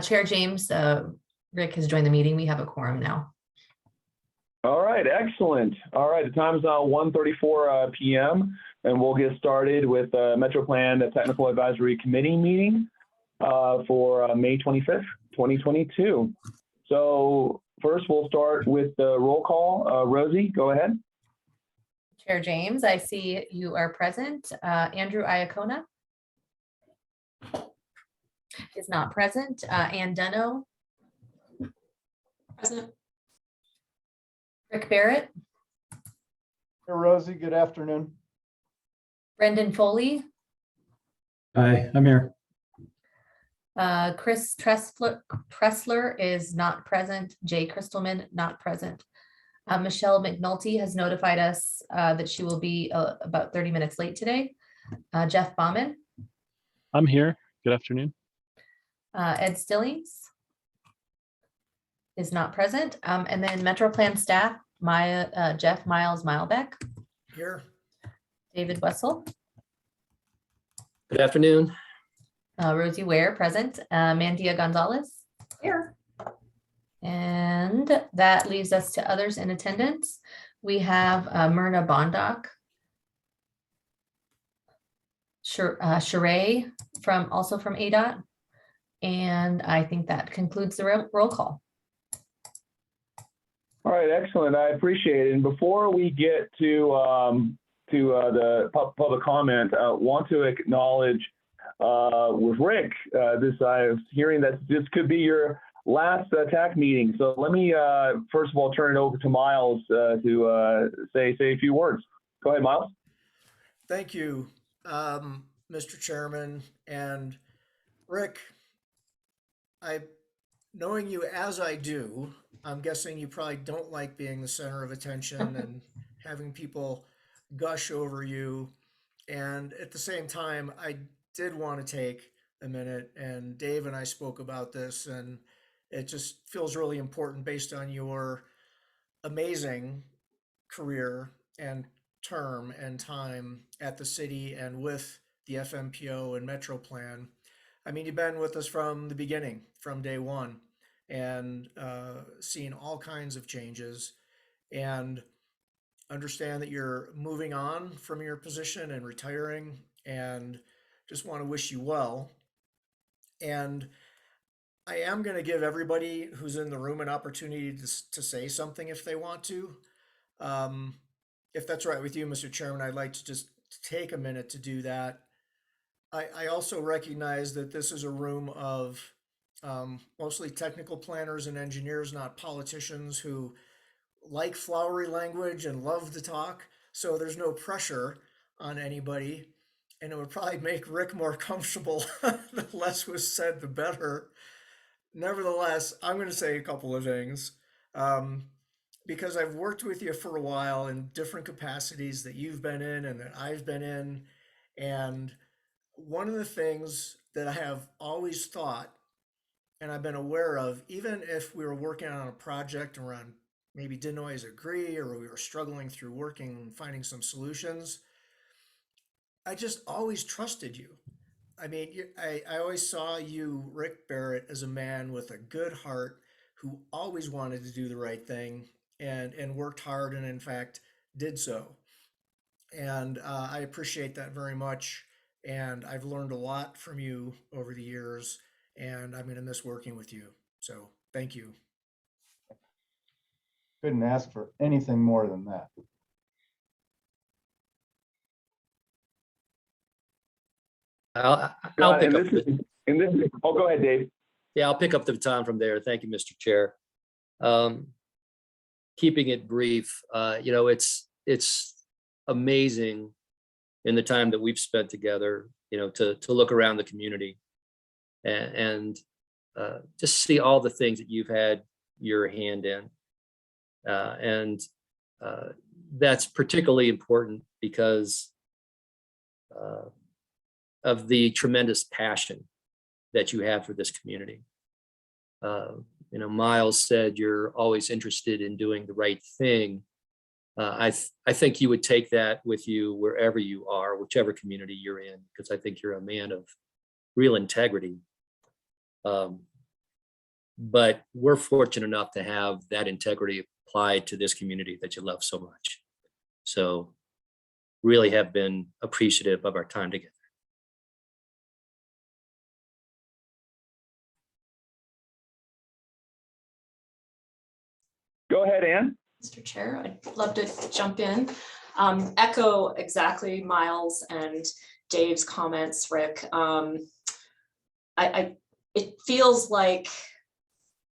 Chair James, Rick has joined the meeting. We have a quorum now. All right, excellent. All right, the time is now 1:34 p.m. and we'll get started with Metro Plan Technical Advisory Committee meeting for May 25th, 2022. So first we'll start with the roll call. Rosie, go ahead. Chair James, I see you are present. Andrew Iacona is not present. Ann Deno. Present. Rick Barrett. Hey, Rosie, good afternoon. Brendan Foley. Hi, I'm here. Chris Tressler is not present. Jay Crystalman, not present. Michelle McNulty has notified us that she will be about 30 minutes late today. Jeff Bauman. I'm here. Good afternoon. Ed Stillings is not present. And then Metro Plan staff, Jeff Miles Milebeck. Here. David Wessel. Good afternoon. Rosie Ware, present. Mandia Gonzalez. Here. And that leaves us to others in attendance. We have Myrna Bondoc. Sheree also from ADOT. And I think that concludes the roll call. All right, excellent. I appreciate it. And before we get to the public comment, I want to acknowledge with Rick, I was hearing that this could be your last TAC meeting. So let me first of all turn it over to Miles to say a few words. Go ahead, Miles. Thank you, Mr. Chairman. And Rick, knowing you as I do, I'm guessing you probably don't like being the center of attention and having people gush over you. And at the same time, I did want to take a minute, and Dave and I spoke about this, and it just feels really important based on your amazing career and term and time at the city and with the FMPO and Metro Plan. I mean, you've been with us from the beginning, from day one, and seen all kinds of changes, and understand that you're moving on from your position and retiring, and just want to wish you well. And I am going to give everybody who's in the room an opportunity to say something if they want to. If that's right with you, Mr. Chairman, I'd like to just take a minute to do that. I also recognize that this is a room of mostly technical planners and engineers, not politicians who like flowery language and love to talk. So there's no pressure on anybody. And it would probably make Rick more comfortable. The less was said, the better. Nevertheless, I'm going to say a couple of things because I've worked with you for a while in different capacities that you've been in and that I've been in. And one of the things that I have always thought, and I've been aware of, even if we were working on a project around maybe didn't always agree, or we were struggling through working and finding some solutions, I just always trusted you. I mean, I always saw you, Rick Barrett, as a man with a good heart who always wanted to do the right thing and worked hard and in fact did so. And I appreciate that very much. And I've learned a lot from you over the years, and I'm going to miss working with you. So thank you. Couldn't ask for anything more than that. I'll pick up. Oh, go ahead, Dave. Yeah, I'll pick up the baton from there. Thank you, Mr. Chair. Keeping it brief, it's amazing in the time that we've spent together, to look around the community and just see all the things that you've had your hand in. And that's particularly important because of the tremendous passion that you have for this community. Miles said you're always interested in doing the right thing. I think you would take that with you wherever you are, whichever community you're in, because I think you're a man of real integrity. but we're fortunate enough to have that integrity applied to this community that you love so much. So really have been appreciative of our time together. Go ahead, Ann. Mr. Chair, I'd love to jump in. Echo exactly Miles and Dave's comments, Rick. It feels like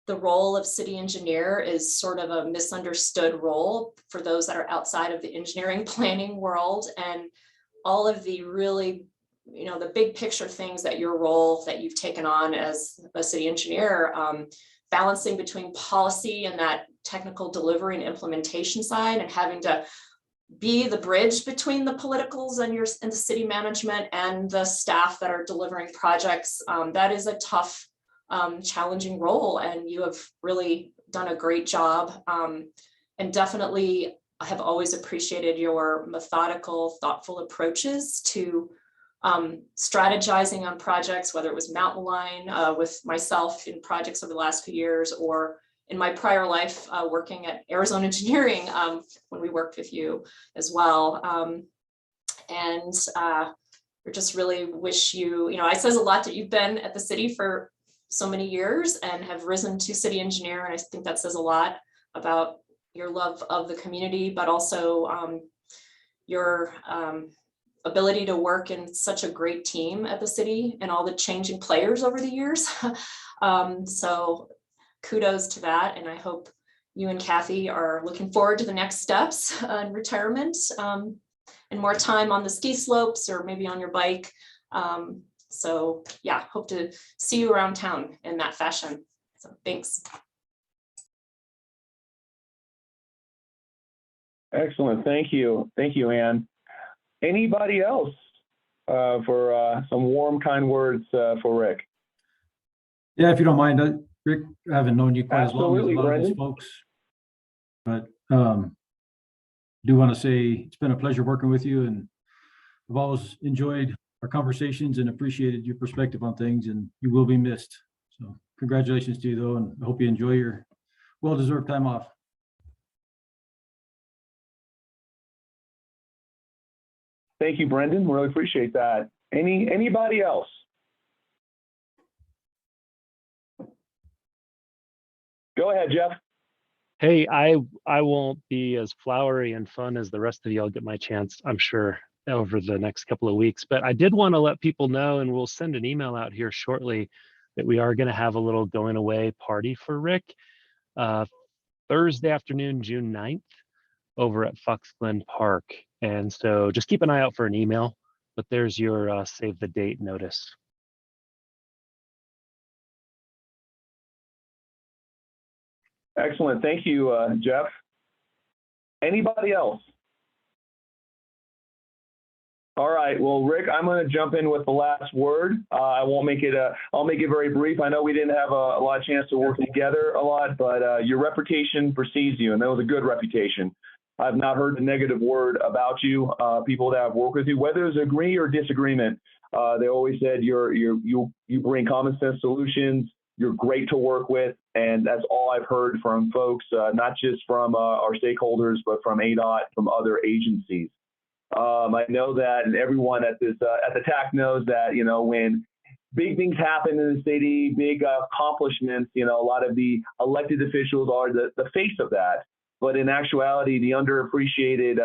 the role of city engineer is sort of a misunderstood role for those that are outside of the engineering planning world, and all of the really, the big picture things that your role that you've taken on as a city engineer, balancing between policy and that technical delivery and implementation side, and having to be the bridge between the politicals and the city management and the staff that are delivering projects. That is a tough, challenging role, and you have really done a great job. And definitely I have always appreciated your methodical, thoughtful approaches to strategizing on projects, whether it was Mountain Line with myself in projects over the last few years, or in my prior life working at Arizona Engineering when we worked with you as well. And we just really wish you, it says a lot that you've been at the city for so many years and have risen to city engineer. And I think that says a lot about your love of the community, but also your ability to work in such a great team at the city and all the changing players over the years. So kudos to that. And I hope you and Kathy are looking forward to the next steps in retirement and more time on the ski slopes or maybe on your bike. So yeah, hope to see you around town in that fashion. So thanks. Excellent. Thank you. Thank you, Ann. Anybody else for some warm, kind words for Rick? Yeah, if you don't mind, Rick, I haven't known you quite as long as a Absolutely, lot of these Brendan. folks, but do want to say it's been a pleasure working with you, and I've always enjoyed our conversations and appreciated your perspective on things, and you will be missed. So congratulations to you, though, and I hope you enjoy your well-deserved time off. Thank you, Brendan. Really appreciate that. Anybody else? Go ahead, Jeff. Hey, I won't be as flowery and fun as the rest of you. I'll get my chance, I'm sure, over the next couple of weeks. But I did want to let people know, and we'll send an email out here shortly, that we are going to have a little going away party for Rick Thursday afternoon, June 9th, over at Fox Glen Park. And so just keep an eye out for an email, but there's your save the date notice. Excellent. Thank you, Jeff. Anybody else? All right. Well, Rick, I'm going to jump in with the last word. I won't make it. I'll make it very brief. I know we didn't have a lot of chance to work together a lot, but your reputation precedes you, and that was a good reputation. I've not heard a negative word about you. People that have worked with you, whether it's agree or disagreement, they always said you bring common sense solutions. You're great to work with, and that's all I've heard from folks, not just from our stakeholders, but from ADOT, from other agencies. I know that, and everyone at the TAC knows that, when big things happen in the city, big accomplishments, a lot of the elected officials are the face of that. But in actuality, the underappreciated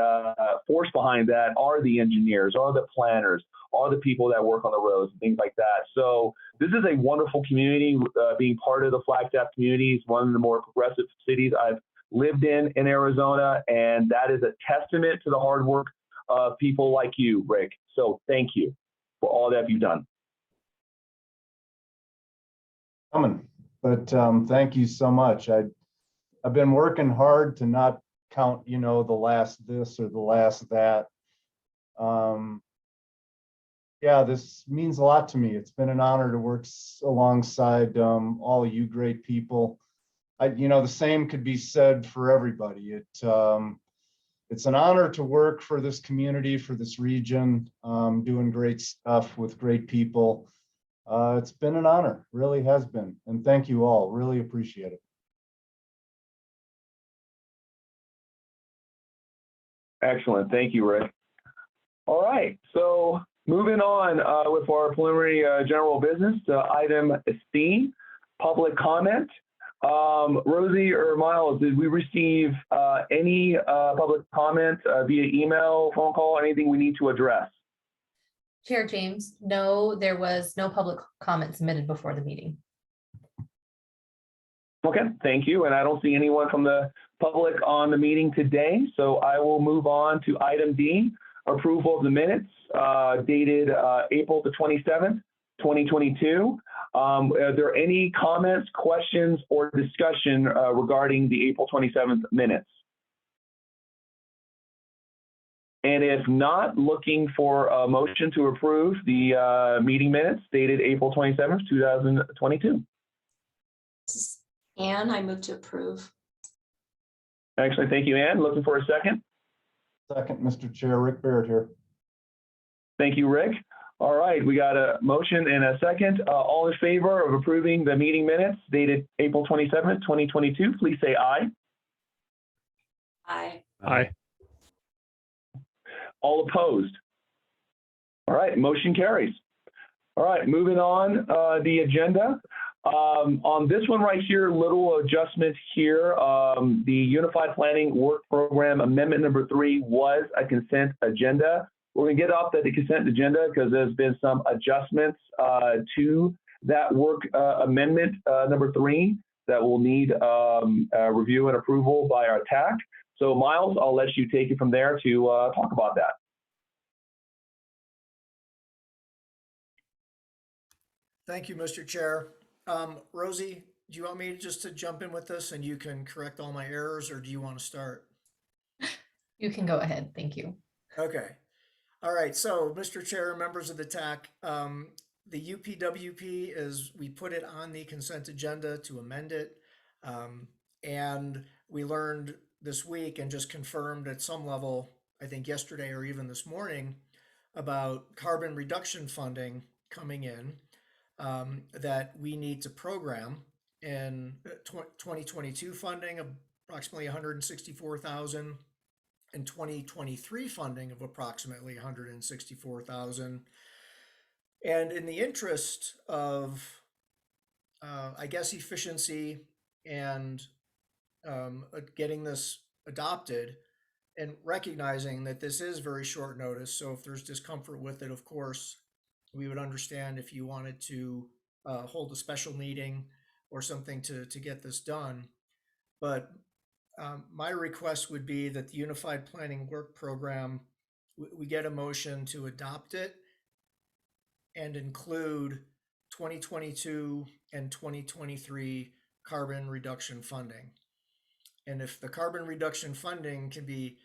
force behind that are the engineers, are the planners, are the people that work on the roads, and things like that. So this is a wonderful community. Being part of the Flagstaff community is one of the more progressive cities I've lived in Arizona, and that is a testament to the hard work of people like you, Rick. So thank you for all that you've done. But thank you so much. I've been working hard to not count, the last this or the last that. Yeah, this means a lot to me. It's been an honor to work alongside all of you great people. The same could be said for everybody. It's an honor to work for this community, for this region, doing great stuff with great people. It's been an honor, really has been. And thank you all, really appreciate it. Excellent. Thank you, Rick. All right. So moving on with our preliminary general business, item C, public comment. Rosie or Miles, did we receive any public comment via email, phone call, anything we need to address? Chair James, no, there was no public comment submitted before the meeting. Okay, thank you. And I don't see anyone from the public on the meeting today. So I will move on to item D, approval of the minutes dated April the 27th, 2022. Are there any comments, questions, or discussion regarding the April 27th minutes? And if not, looking for a motion to approve the meeting minutes dated April 27th, 2022. Anne, I move to approve. Excellent. Thank you, Ann. Looking for a second. Second, Mr. Chair, Rick Barrett here. Thank you, Rick. All right, we got a motion and a second. All in favor of approving the meeting minutes dated April 27th, 2022, please say aye. Aye. Aye. All opposed? All right, motion carries. All right, moving on the agenda. On this one right here, little adjustment here. The Unified Planning Work Program Amendment number 3 was a consent agenda. We're gonna get off the consent agenda because there's been some adjustments to that work amendment number 3 that will need review and approval by our TAC. So Miles, I'll let you take it from there to talk about that. Thank you, Mr. Chair. Rosie, do you want me just to jump in with this and you can correct all my errors, or do you want to start? You can go ahead. Thank you. Okay. All right. So, Mr. Chair, members of the TAC, the UPWP is, we put it on the consent agenda to amend it. And we learned this week and just confirmed at some level, I think yesterday or even this morning, about carbon reduction funding coming in that we need to program in 2022 funding of approximately 164,000 and 2023 funding of approximately 164,000. And in the interest of, I guess, efficiency and getting this adopted and recognizing that this is very short notice. So if there's discomfort with it, of course, we would understand if you wanted to hold a special meeting or something to get this done. But my request would be that the Unified Planning Work Program, we get a motion to adopt it and include 2022 and 2023 carbon reduction funding. And if the carbon reduction funding can be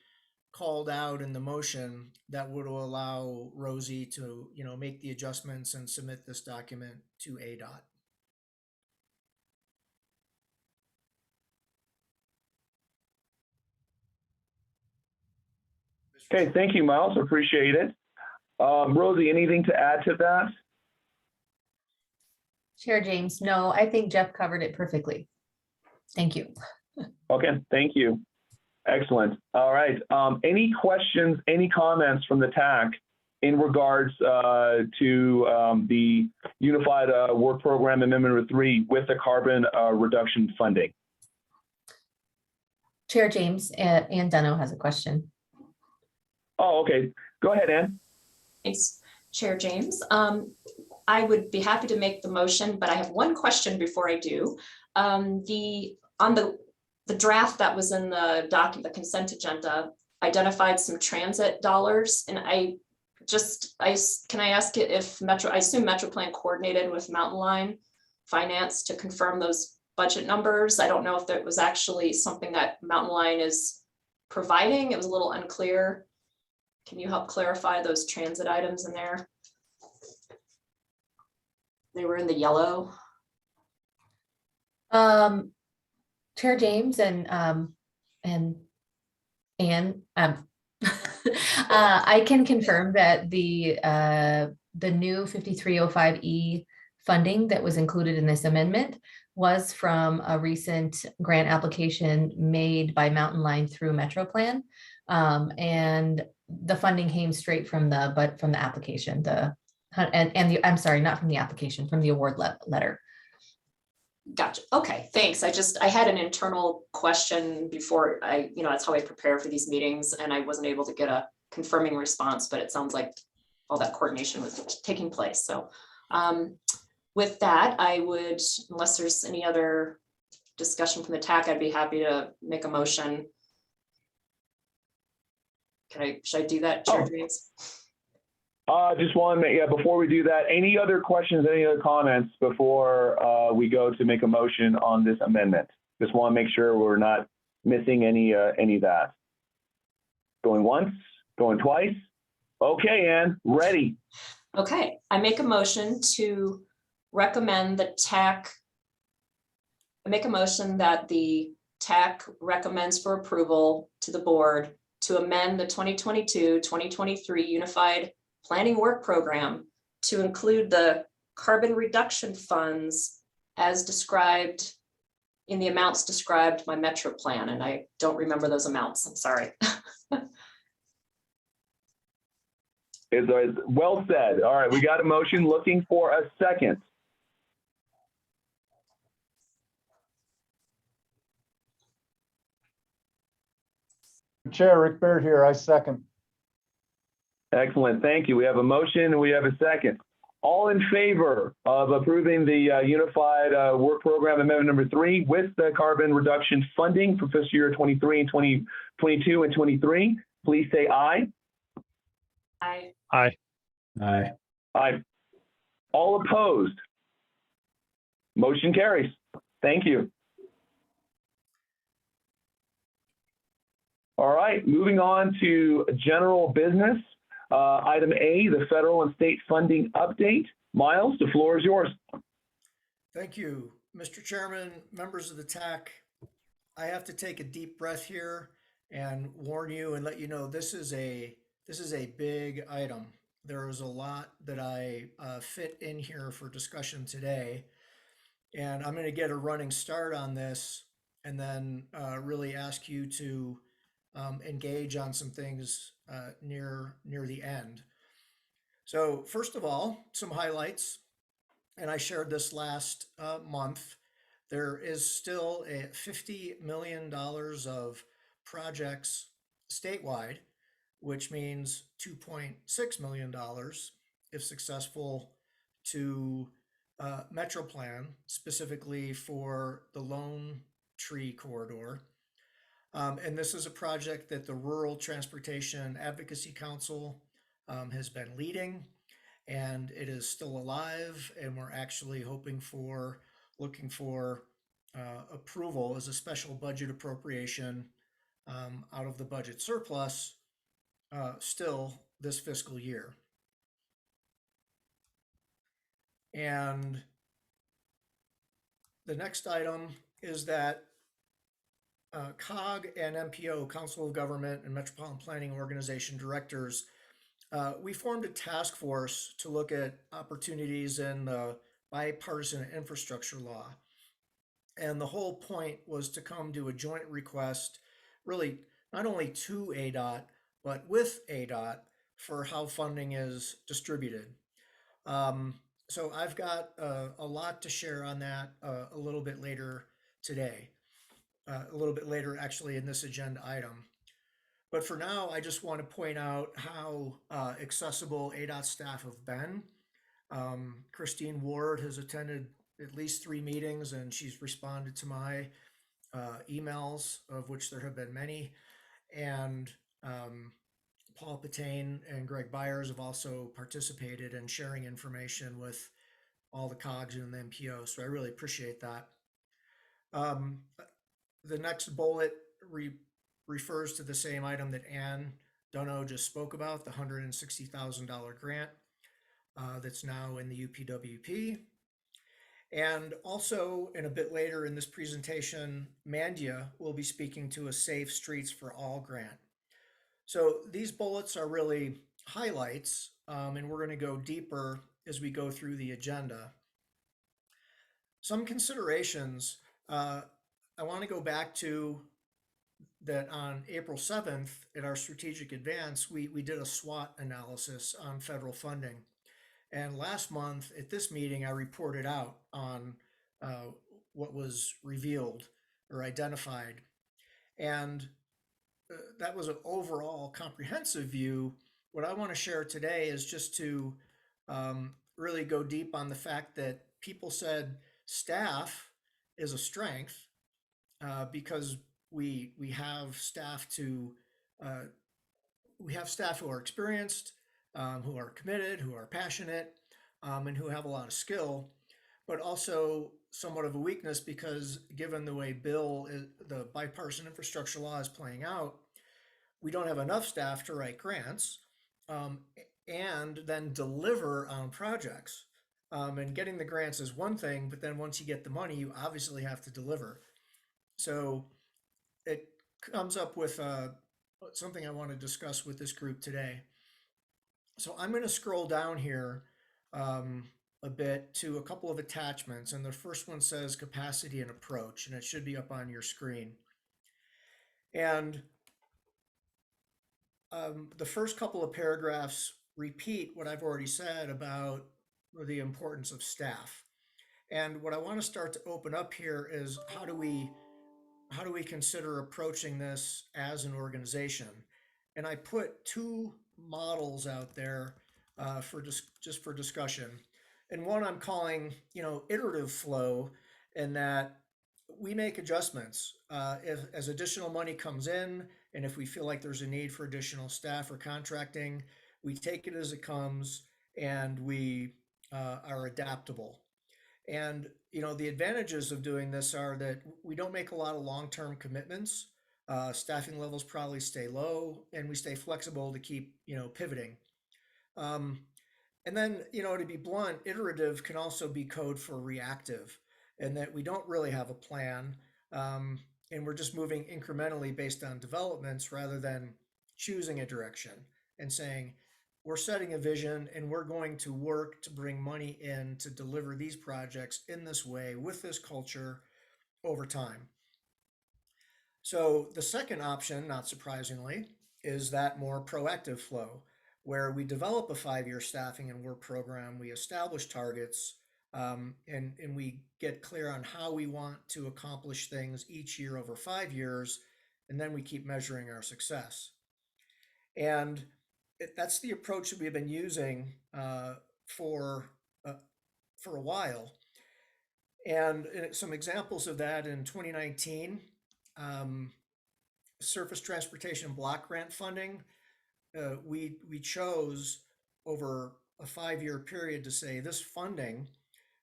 called out in the motion, that would allow Rosie to, make the adjustments and submit this document to ADOT. Okay, thank you, Miles. Appreciate it. Rosie, anything to add to that? Chair James, no, I think Jeff covered it perfectly. Thank you. Okay, thank you. Excellent. All right. Any questions, any comments from the TAC in regards to the Unified Work Program Amendment number 3 with the carbon reduction funding? Chair James, Ann Deno has a question. Oh, okay. Go ahead, Ann. Thanks, Chair James. I would be happy to make the motion, but I have one question before I do. The draft that was in the document, the consent agenda, identified some transit dollars, and can I ask it if I assume MetroPlan coordinated with Mountain Line Finance to confirm those budget numbers. I don't know if that was actually something that Mountain Line is providing. It was a little unclear. Can you help clarify those transit items in there? They were in the yellow. Chair James and Ann, I can confirm that the new 5305E funding that was included in this amendment was from a recent grant application made by Mountain Line through Metro Plan. And the funding came straight from the application, I'm sorry, not from the application, from the award letter. Gotcha. Okay, thanks. I had an internal question before that's how I prepare for these meetings, and I wasn't able to get a confirming response, but it sounds like all that coordination was taking place. So with that, I would, unless there's any other discussion from the TAC, I'd be happy to make a motion. Should I do that, Chair James? Just want to before we do that, any other questions, any other comments before we go to make a motion on this amendment? Just want to make sure we're not missing any of that. Going once, going twice. Okay, Ann, ready. Okay, I make a motion to recommend the TAC. I make a motion that the TAC recommends for approval to the board to amend the 2022-2023 Unified Planning Work Program to include the carbon reduction funds as described in the amounts described by Metro Plan. And I don't remember those amounts, I'm sorry. It's well said. All right, we got a motion, looking for a second. Chair, Rick Baird here, I second. Excellent, thank you. We have a motion and we have a second. All in favor of approving the Unified Work Program Amendment number 3 with the carbon reduction funding for fiscal year 23 and 2022 and 23, please say aye. Aye. Aye. Aye. Aye. All opposed? Motion carries. Thank you. All right, moving on to general business. Item A, the federal and state funding update. Miles, the floor is yours. Thank you, Mr. Chairman, members of the TAC. I have to take a deep breath here and warn you and let you know this is a big item. There is a lot that I fit in here for discussion today, and I'm going to get a running start on this and then really ask you to engage on some things near the end. So first of all, some highlights, and I shared this last month. There is still a $50 million of projects statewide, which means $2.6 million if successful to Metro Plan, specifically for the Lone Tree Corridor. And this is a project that the Rural Transportation Advocacy Council has been leading, and it is still alive, and we're actually looking for approval as a special budget appropriation out of the budget surplus still this fiscal year. And the next item is that COG and MPO, Council of Government and Metropolitan Planning Organization directors, we formed a task force to look at opportunities in the bipartisan infrastructure law. And the whole point was to come to a joint request, really not only to ADOT, but with ADOT for how funding is distributed. So I've got a lot to share on that a little bit later today. A little bit later, actually, in this agenda item. But for now, I just want to point out how accessible ADOT staff have been. Christine Ward has attended at least 3 meetings, and she's responded to my emails, of which there have been many. And Paul Patane and Greg Byers have also participated in sharing information with all the COGs and the MPO. So I really appreciate that. The next bullet refers to the same item that Ann Dunno just spoke about, the $160,000 grant that's now in the UPWP. And also, in a bit later in this presentation, Mandia will be speaking to a Safe Streets for All grant. So these bullets are really highlights, and we're going to go deeper as we go through the agenda. some considerations. I want to go back to that on April 7th at our strategic advance, we did a SWOT analysis on federal funding. And last month at this meeting, I reported out on what was revealed or identified. And that was an overall comprehensive view. What I want to share today is just to really go deep on the fact that people said staff is a strength because we have staff to we have staff who are experienced, who are committed, who are passionate, and who have a lot of skill, but also somewhat of a weakness because given the way the bipartisan infrastructure law is playing out, we don't have enough staff to write grants and then deliver on projects. And getting the grants is one thing, but then once you get the money, you obviously have to deliver. So it comes up with something I want to discuss with this group today. So I'm going to scroll down here a bit to a couple of attachments. And the first one says capacity and approach, and it should be up on your screen. And the first couple of paragraphs repeat what I've already said about the importance of staff. And what I want to start to open up here is how do we consider approaching this as an organization? And I put two models out there just for discussion. And one I'm calling, iterative flow, in that we make adjustments if as additional money comes in, and if we feel like there's a need for additional staff or contracting, we take it as it comes, and we are adaptable. And the advantages of doing this are that we don't make a lot of long-term commitments. Staffing levels probably stay low, and we stay flexible to keep pivoting. And then to be blunt, iterative can also be code for reactive, and that we don't really have a plan, and we're just moving incrementally based on developments rather than choosing a direction and saying, we're setting a vision and we're going to work to bring money in to deliver these projects in this way with this culture over time. So the second option, not surprisingly, is that more proactive flow, where we develop a 5-year staffing and work program, we establish targets, and we get clear on how we want to accomplish things each year over 5 years, and then we keep measuring our success. And that's the approach that we've been using for a while. And some examples of that in 2019, surface transportation block grant funding, we chose over a 5-year period to say this funding,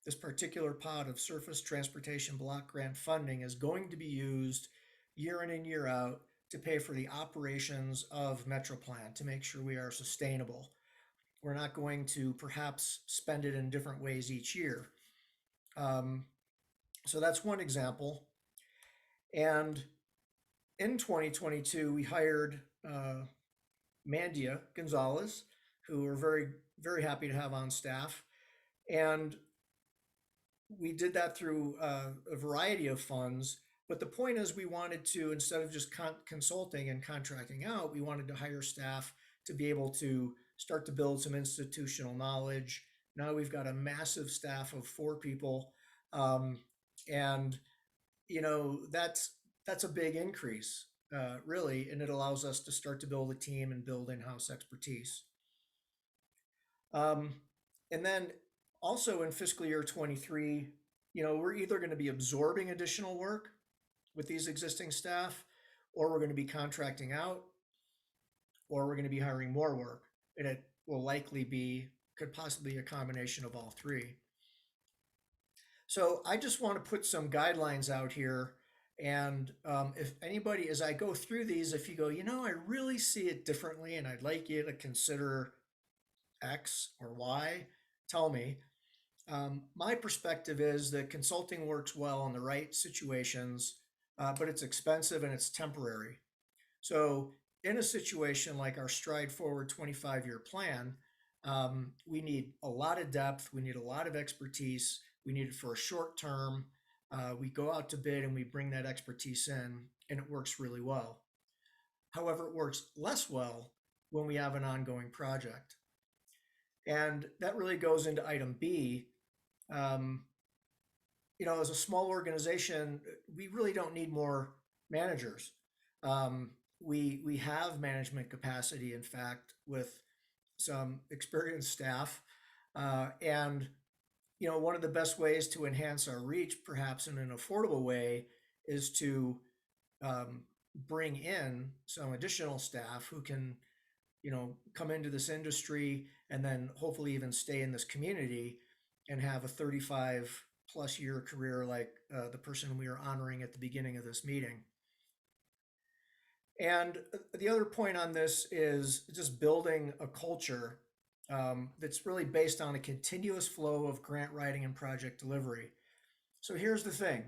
this particular pot of surface transportation block grant funding is going to be used year in and year out to pay for the operations of MetroPlan to make sure we are sustainable. We're not going to perhaps spend it in different ways each year. So that's one example. And in 2022, we hired Mandia Gonzalez, who we're very, very happy to have on staff. And we did that through a variety of funds. But the point is, we wanted to, instead of just consulting and contracting out, we wanted to hire staff to be able to start to build some institutional knowledge. Now we've got a massive staff of 4 people. And, that's a big increase, really, and it allows us to start to build a team and build in-house expertise. And then also in fiscal year 23, we're either going to be absorbing additional work with these existing staff, or we're going to be contracting out, or we're going to be hiring more work. And it will likely could possibly be a combination of all 3. So I just want to put some guidelines out here. And if anybody, as I go through these, if you go, I really see it differently and I'd like you to consider X or Y, tell me. My perspective is that consulting works well in the right situations, but it's expensive and it's temporary. So in a situation like our Stride Forward 25-year plan, we need a lot of depth, we need a lot of expertise, we need it for a short term. We go out to bid and we bring that expertise in, and it works really well. However, it works less well when we have an ongoing project. And that really goes into item B. As a small organization, we really don't need more managers. We have management capacity, in fact, with some experienced staff. And one of the best ways to enhance our reach, perhaps in an affordable way, is to bring in some additional staff who can, come into this industry and then hopefully even stay in this community and have a 35+ year career like the person we are honoring at the beginning of this meeting. And the other point on this is just building a culture that's really based on a continuous flow of grant writing and project delivery. So here's the thing.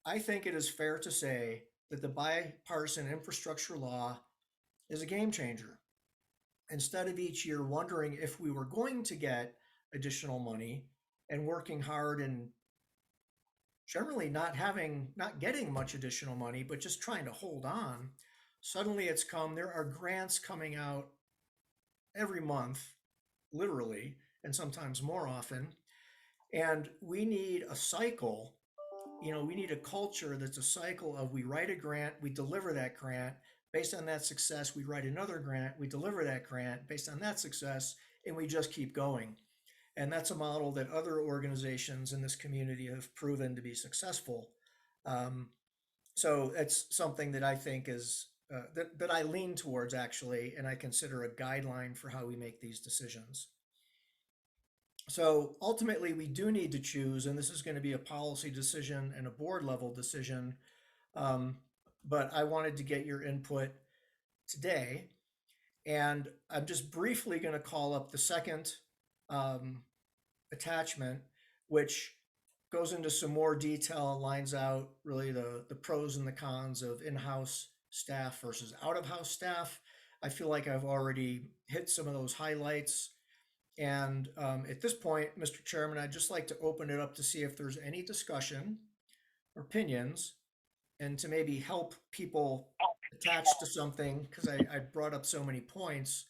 I think it is fair to say that the bipartisan infrastructure law is a game changer. Instead of each year wondering if we were going to get additional money and working hard and generally not getting much additional money, but just trying to hold on, suddenly it's come. There are grants coming out every month, literally, and sometimes more often. And we need a cycle. We need a culture that's a cycle of we write a grant, we deliver that grant. Based on that success, we write another grant, we deliver that grant. Based on that success, and we just keep going. And that's a model that other organizations in this community have proven to be successful. So it's something that I think is that I lean towards, actually, and I consider a guideline for how we make these decisions. So ultimately, we do need to choose, and this is going to be a policy decision and a board level decision. But I wanted to get your input today. And I'm just briefly going to call up the second attachment, which goes into some more detail and lines out really the pros and the cons of in-house staff versus out-of-house staff. I feel like I've already hit some of those highlights. And at this point, Mr. Chairman, I'd just like to open it up to see if there's any discussion or opinions, and to maybe help people attach to something, because I brought up so many points.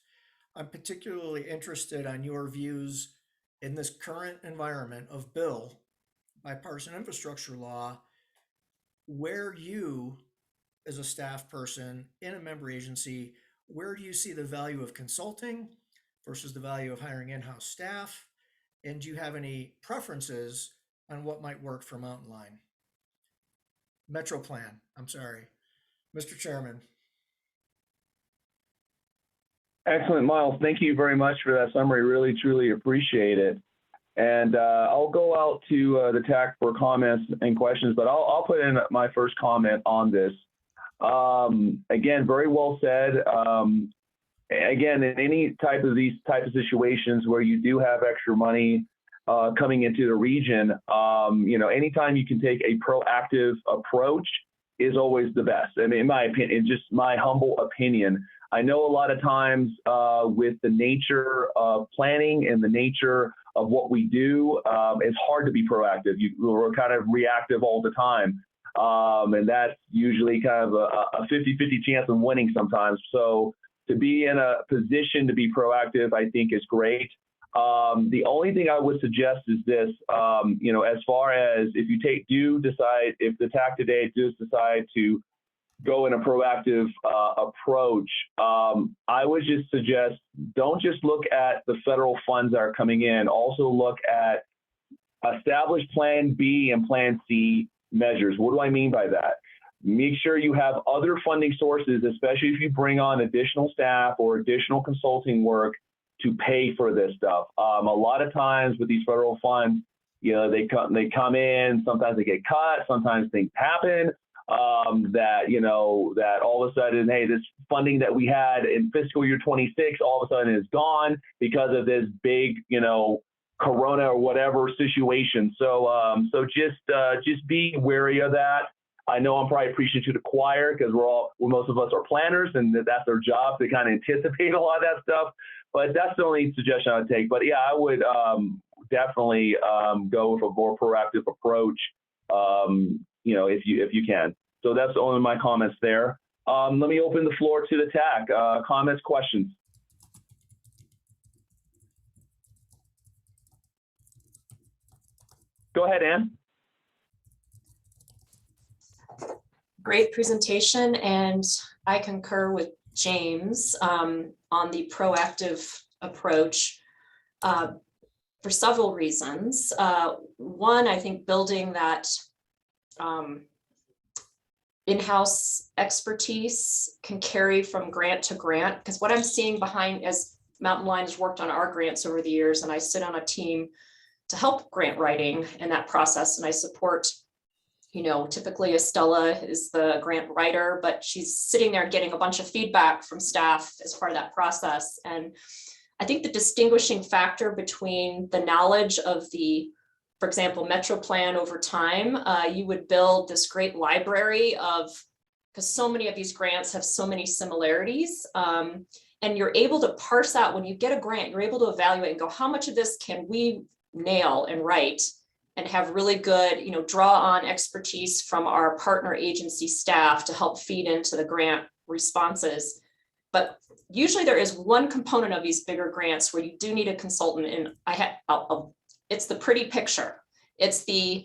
I'm particularly interested on your views in this current environment of bill, bipartisan infrastructure law, where you, as a staff person in a member agency, where do you see the value of consulting versus the value of hiring in-house staff? And do you have any preferences on what might work for Mountain Line? Metro Plan, I'm sorry. Mr. Chairman. Excellent, Miles. Thank you very much for that summary. Really, truly appreciate it. And I'll go out to the TAC for comments and questions, but I'll put in my first comment on this. Again, very well said. Again, in any type of these type of situations where you do have extra money coming into the region, anytime you can take a proactive approach is always the best. I mean, in my opinion, just my humble opinion. I know a lot of times with the nature of planning and the nature of what we do, it's hard to be proactive. We're kind of reactive all the time. And that's usually kind of a 50-50 chance of winning sometimes. So to be in a position to be proactive, I think is great. The only thing I would suggest is this, as far as if the TAC today does decide to go in a proactive approach, I would just suggest don't just look at the federal funds that are coming in. Also look at established Plan B and Plan C measures. What do I mean by that? Make sure you have other funding sources, especially if you bring on additional staff or additional consulting work to pay for this stuff. A lot of times with these federal funds, they come in, sometimes they get cut, sometimes things happen. That all of a sudden, hey, this funding that we had in fiscal year 26 all of a sudden is gone because of this big, Corona or whatever situation. So just be wary of that. I know I'm probably preaching to the choir because most of us are planners and that's their job to kind of anticipate a lot of that stuff. But that's the only suggestion I would take. But yeah, I would definitely go with a more proactive approach, if you can. So that's only my comments there. Let me open the floor to the TAC. Comments, questions? Go ahead, Ann. Great presentation, and I concur with James on the proactive approach for several reasons. One, I think building that in-house expertise can carry from grant to grant, because what I'm seeing behind, as Mountain Line has worked on our grants over the years, and I sit on a team to help grant writing in that process, and I support, typically Estella is the grant writer, but she's sitting there getting a bunch of feedback from staff as part of that process. And I think the distinguishing factor between the knowledge of the, for example, Metro Plan over time, you would build this great library of, because so many of these grants have so many similarities, and you're able to parse out when you get a grant, you're able to evaluate and go, how much of this can we nail and write and have really good, draw on expertise from our partner agency staff to help feed into the grant responses. But usually there is one component of these bigger grants where you do need a consultant, and it's the pretty picture. It's do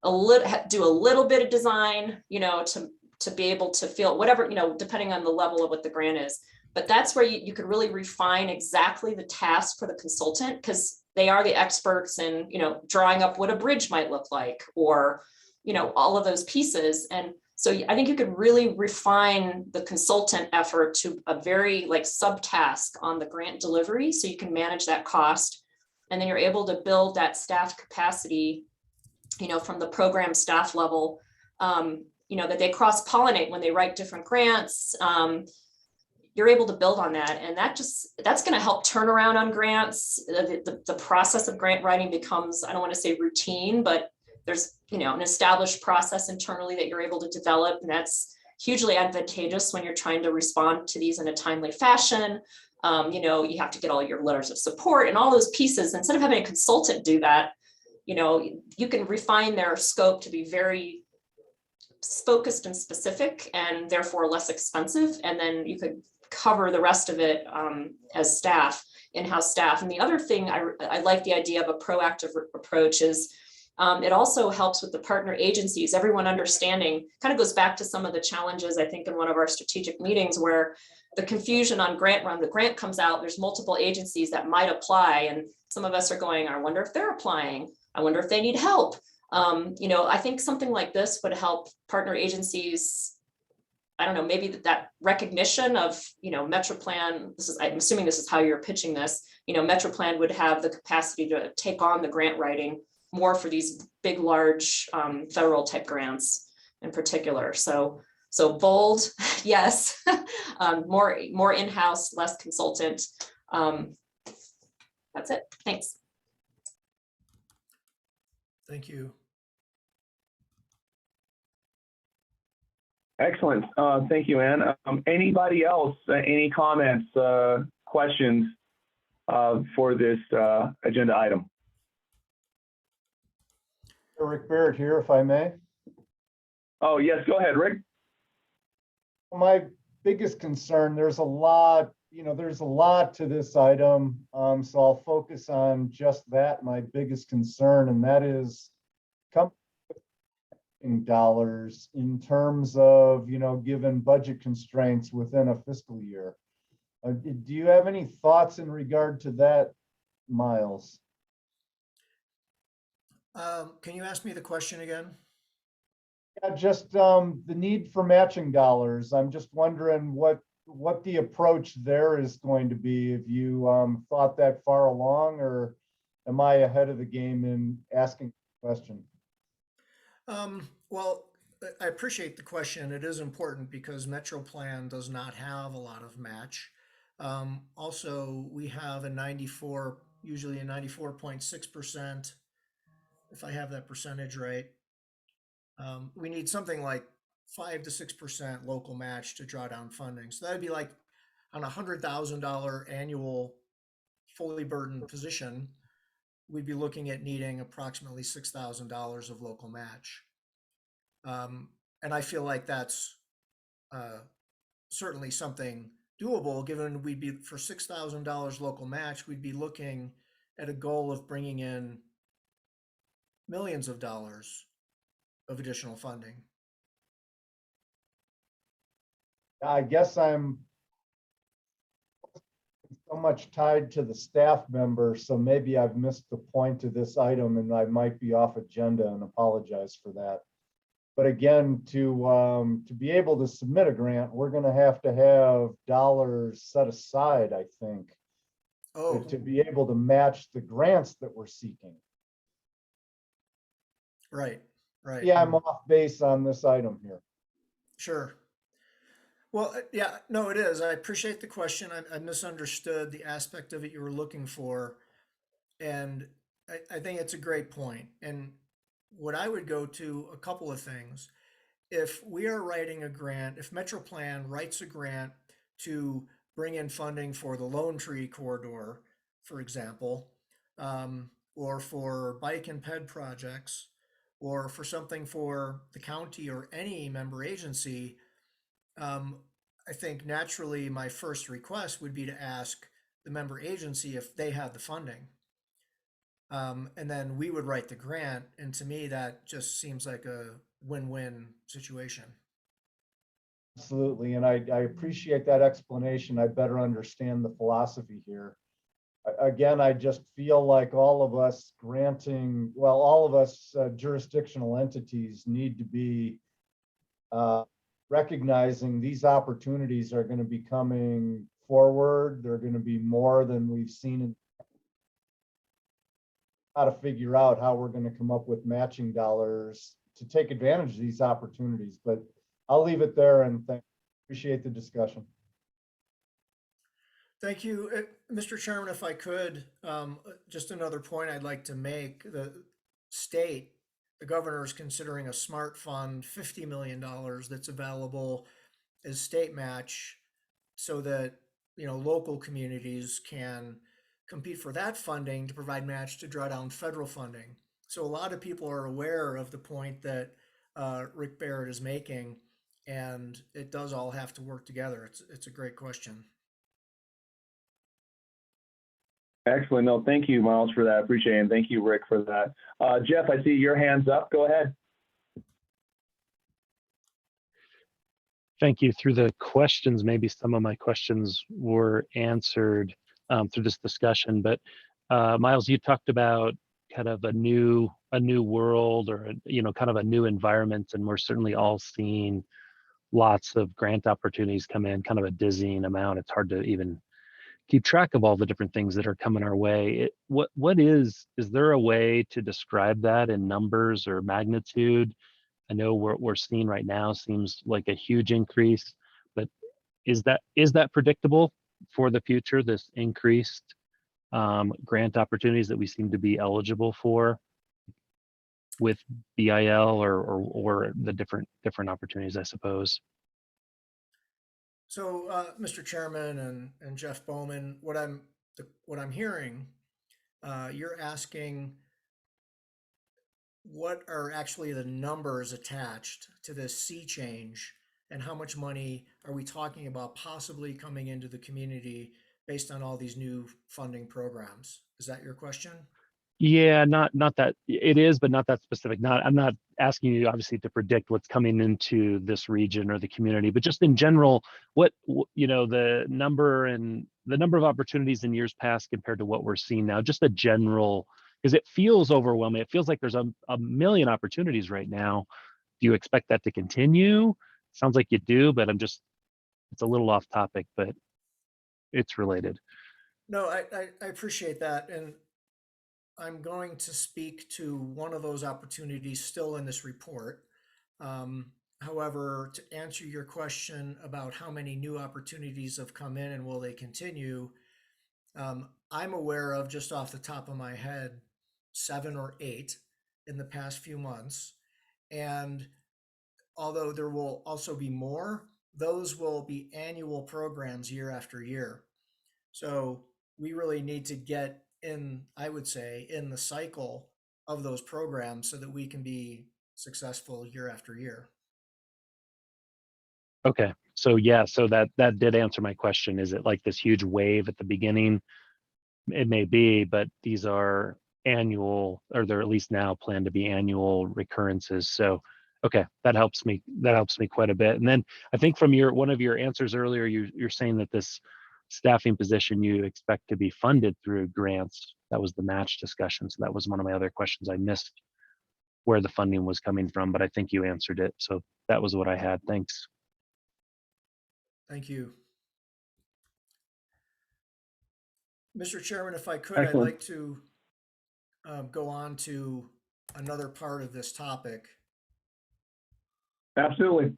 a little bit of design, to be able to feel whatever, depending on the level of what the grant is. But that's where you could really refine exactly the task for the consultant, because they are the experts in, drawing up what a bridge might look like, or, all of those pieces. And so I think you could really refine the consultant effort to a very subtask on the grant delivery, so you can manage that cost. And then you're able to build that staff capacity, from the program staff level, that they cross-pollinate when they write different grants. You're able to build on that. And that's going to help turn around on grants. The process of grant writing becomes, I don't want to say routine, but there's, an established process internally that you're able to develop. And that's hugely advantageous when you're trying to respond to these in a timely fashion. You have to get all your letters of support and all those pieces. Instead of having a consultant do that, you can refine their scope to be very focused and specific, and therefore less expensive. And then you could cover the rest of it as staff, in-house staff. And the other thing I like the idea of a proactive approach is it also helps with the partner agencies, everyone understanding, kind of goes back to some of the challenges, I think, in one of our strategic meetings, where the confusion on grant run, the grant comes out, there's multiple agencies that might apply. And some of us are going, I wonder if they're applying. I wonder if they need help. I think something like this would help partner agencies. I don't know, maybe that recognition of, Metro Plan, I'm assuming this is how you're pitching this, Metro Plan would have the capacity to take on the grant writing more for these big, large federal type grants in particular. So bold, yes, more in-house, less consultant. That's it. Thanks. Thank you. Excellent. Thank you, Ann. Anybody else? Any comments, questions for this agenda item? Rick Barrett here, if I may. Oh, yes, go ahead, Rick. My biggest concern, there's a lot to this item. So I'll focus on just that, my biggest concern, and that is dollars in terms of, given budget constraints within a fiscal year. Do you have any thoughts in regard to that, Miles? Can you ask me the question again? Yeah, just the need for matching dollars. I'm just wondering what the approach there is going to be. Have you thought that far along, or am I ahead of the game in asking the question? Well, I appreciate the question. It is important because Metro Plan does not have a lot of match. Also, we have usually a 94.6%, if I have that percentage right. We need something like 5 to 6% local match to draw down funding. So that'd be like on $100,000 annual fully burdened position. we'd be looking at needing approximately $6,000 of local match. And I feel like that's certainly something doable, given we'd be, for $6,000 local match, we'd be looking at a goal of bringing in millions of dollars of additional funding. I guess I'm so much tied to the staff member, so maybe I've missed the point of this item and I might be off agenda, and apologize for that. But again, to be able to submit a grant, we're going to have dollars set aside, I think, Oh, to be able to match the grants that we're seeking. right, right. Yeah, I'm off base on this item here. Sure. Well, yeah, no, it is. I appreciate the question. I misunderstood the aspect of it you were looking for. And I think it's a great point. And what I would go to, a couple of things. If we are writing a grant, if MetroPlan writes a grant to bring in funding for the Lone Tree corridor, for example, or for bike and ped projects, or for something for the county or any member agency, I think naturally my first request would be to ask the member agency if they have the funding. And then we would write the grant. And to me, that just seems like a win-win situation. Absolutely, and I appreciate that explanation. I better understand the philosophy here. Again, I just feel like all of us jurisdictional entities need to be recognizing these opportunities are going to be coming forward. They're going to be more than we've seen in how to figure out how we're going to come up with matching dollars to take advantage of these opportunities. But I'll leave it there and appreciate the discussion. Thank you. Mr. Chairman, if I could, just another point I'd like to make. The state, the governor is considering a SMART fund, $50 million that's available as state match so that, local communities can compete for that funding to provide match to draw down federal funding. So a lot of people are aware of the point that Rick Barrett is making, and it does all have to work together. It's a great question. Excellent. No, thank you, Miles, for that. Appreciate it. And thank you, Rick, for that. Jeff, I see your hand's up. Go ahead. Thank you. Through the questions, maybe some of my questions were answered through this discussion, but Miles, you talked about kind of a new world, or kind of a new environment, and we're certainly all seeing lots of grant opportunities come in, kind of a dizzying amount. It's hard to even keep track of all the different things that are coming our way. What is there a way to describe that in numbers or magnitude? I know what we're seeing right now seems like a huge increase, but is that predictable for the future, this increased grant opportunities that we seem to be eligible for with BIL or the different opportunities, I suppose? So, Mr. Chairman and Jeff Bowman, what I'm hearing, you're asking what are actually the numbers attached to this sea change, and how much money are we talking about possibly coming into the community based on all these new funding programs? Is that your question? Yeah, not that it is, but not that specific. I'm not asking you obviously to predict what's coming into this region or the community, but just in general, the number of opportunities in years past compared to what we're seeing now, just a general, because it feels overwhelming. It feels like there's a million opportunities right now. Do you expect that to continue? Sounds like you do, but it's a little off topic, but it's related. No, I appreciate that. And I'm going to speak to one of those opportunities still in this report. However, to answer your question about how many new opportunities have come in and will they continue, I'm aware of, just off the top of my head, 7 or 8 in the past few months. And although there will also be more, those will be annual programs year after year. So we really need to get I would say, in the cycle of those programs so that we can be successful year after year. Okay, so yeah, so that did answer my question. Is it like this huge wave at the beginning? It may be, but these are annual, or they're at least now planned to be annual recurrences. So, okay, that helps me. That helps me quite a bit. And then I think from one of your answers earlier, you're saying that this staffing position you expect to be funded through grants. That was the match discussion. So that was one of my other questions. I missed where the funding was coming from, but I think you answered it. So that was what I had. Thanks. Thank you. Mr. Chairman, if I could, I'd Excellent. like to go on to another part of this topic. Absolutely.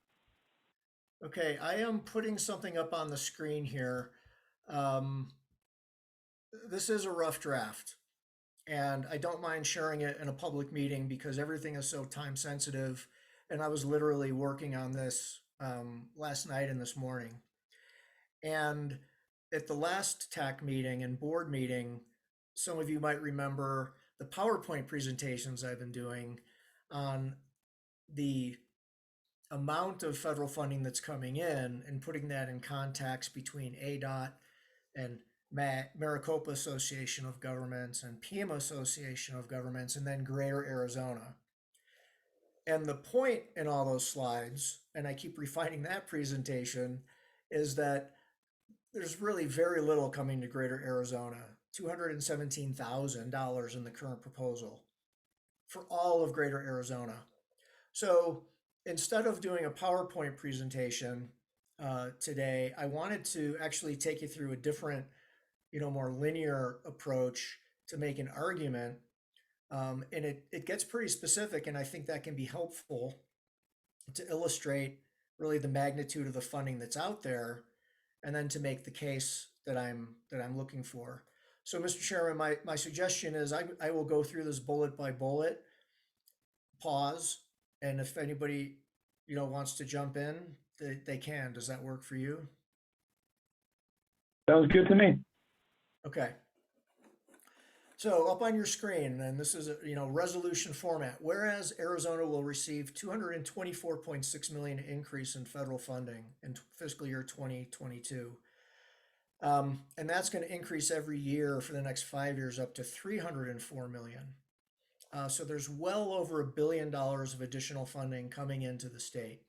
Okay, I am putting something up on the screen here. This is a rough draft, and I don't mind sharing it in a public meeting because everything is so time sensitive. And I was literally working on this last night and this morning. And at the last TAC meeting and board meeting, some of you might remember the PowerPoint presentations I've been doing on the amount of federal funding that's coming in and putting that in context between ADOT and Maricopa Association of Governments and Pima Association of Governments, and then Greater Arizona. And the point in all those slides, and I keep refining that presentation, is that there's really very little coming to Greater Arizona, $217,000 in the current proposal for all of Greater Arizona. So instead of doing a PowerPoint presentation today, I wanted to actually take you through a different, more linear approach to make an argument. And it gets pretty specific, and I think that can be helpful to illustrate really the magnitude of the funding that's out there, and then to make the case that I'm looking for. So, Mr. Chairman, my suggestion is I will go through this bullet by bullet, pause, and if anybody wants to jump in, they can. Does that work for you? Sounds good to me. Okay. So up on your screen, and this is a resolution format. Whereas Arizona will receive $224.6 million increase in federal funding in fiscal year 2022, and that's going to increase every year for the next 5 years up to $304 million. So there's well over $1 billion of additional funding coming into the state.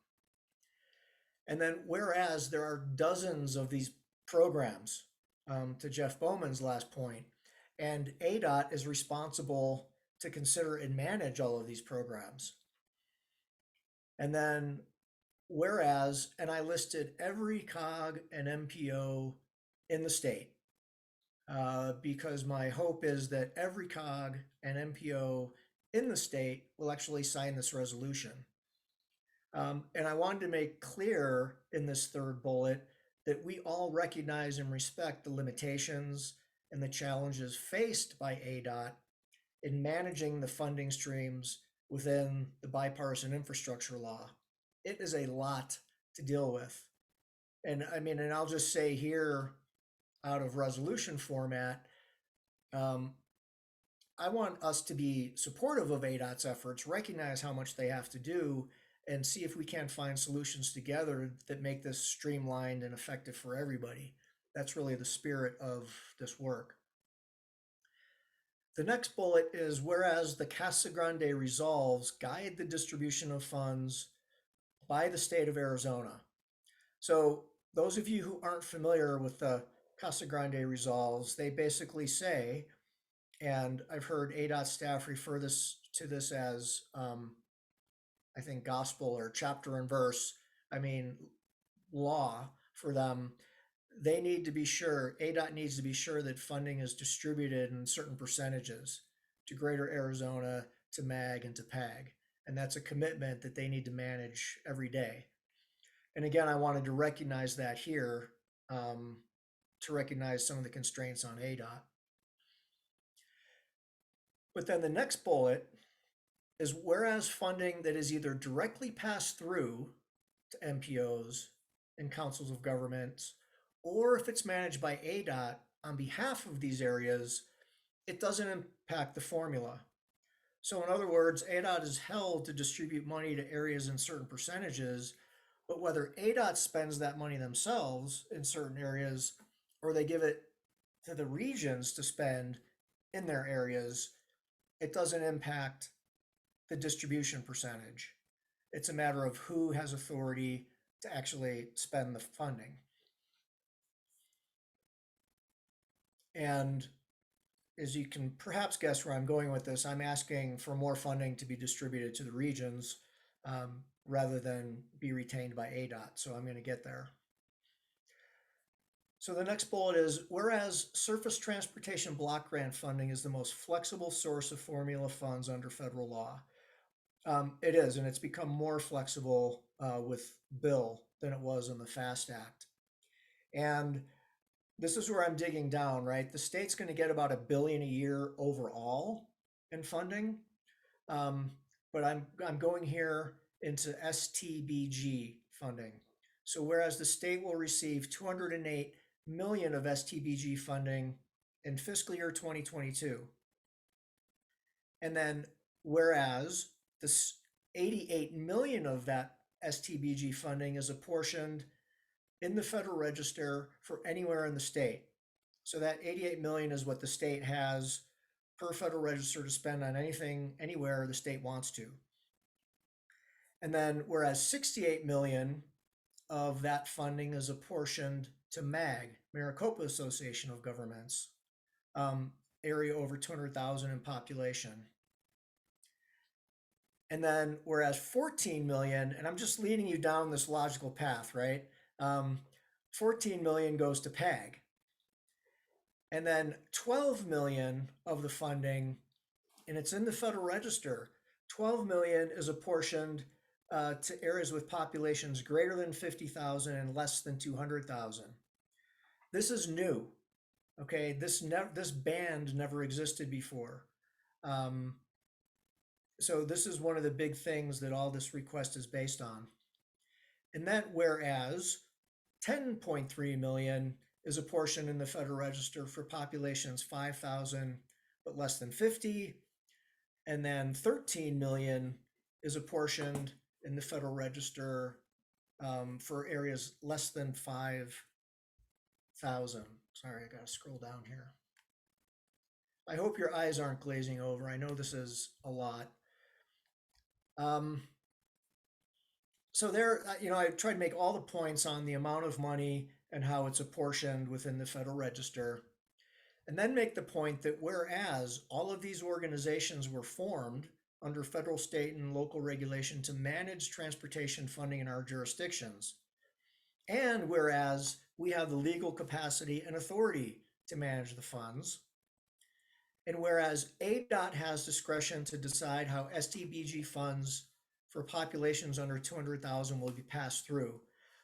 And then whereas there are dozens of these programs, to Jeff Bowman's last point, and ADOT is responsible to consider and manage all of these programs. And then whereas, and I listed every COG and MPO in the state, because my hope is that every COG and MPO in the state will actually sign this resolution. And I wanted to make clear in this third bullet that we all recognize and respect the limitations and the challenges faced by ADOT in managing the funding streams within the bipartisan infrastructure law. It is a lot to deal with. And I'll just say here, out of resolution format, I want us to be supportive of ADOT's efforts, recognize how much they have to do, and see if we can find solutions together that make this streamlined and effective for everybody. That's really the spirit of this work. The next bullet is whereas the Casa Grande resolves guide the distribution of funds by the state of Arizona. So those of you who aren't familiar with the Casa Grande resolves, they basically say, and I've heard ADOT staff refer to this as, I think, gospel or chapter and verse, law for them. They need to be sure, ADOT needs to be sure that funding is distributed in certain percentages to Greater Arizona, to MAG, and to PAG. And that's a commitment that they need to manage every day. And again, I wanted to recognize that here, to recognize some of the constraints on ADOT. But then the next bullet is whereas funding that is either directly passed through to MPOs and councils of governments, or if it's managed by ADOT on behalf of these areas, it doesn't impact the formula. So in other words, ADOT is held to distribute money to areas in certain percentages, but whether ADOT spends that money themselves in certain areas or they give it to the regions to spend in their areas, it doesn't impact the distribution percentage. It's a matter of who has authority to actually spend the funding. And as you can perhaps guess where I'm going with this, I'm asking for more funding to be distributed to the regions rather than be retained by ADOT. So I'm going to get there. So the next bullet is, whereas surface transportation block grant funding is the most flexible source of formula funds under federal law. It is, and it's become more flexible with Bill than it was in the FAST Act. And this is where I'm digging down, right? The state's going to get about $1 billion a year overall in funding, but I'm going here into STBG funding. So whereas the state will receive 208 million of STBG funding in fiscal year 2022, and then whereas this 88 million of that STBG funding is apportioned in the Federal Register for anywhere in the state. So that 88 million is what the state has per Federal Register to spend on anything, anywhere the state wants to. And then whereas 68 million of that funding is apportioned to MAG, Maricopa Association of Governments, area over 200,000 in population. And then whereas 14 million, and I'm just leading you down this logical path, right? 14 million goes to PAG. And then 12 million of the funding, and it's in the Federal Register, 12 million is apportioned to areas with populations greater than 50,000 and less than 200,000. This is new, okay? This band never existed before. So this is one of the big things that all this request is based on. And then whereas 10.3 million is apportioned in the Federal Register for populations 5,000 but less than 50, and then 13 million is apportioned in the Federal Register for areas less than 5,000. Sorry, I gotta scroll down here. I hope your eyes aren't glazing over. I know this is a lot. So there, I tried to make all the points on the amount of money and how it's apportioned within the Federal Register, and then make the point that whereas all of these organizations were formed under federal, state, and local regulation to manage transportation funding in our jurisdictions, and whereas we have the legal capacity and authority to manage the funds, and whereas ADOT has discretion to decide how STBG funds for populations under 200,000 will be passed through.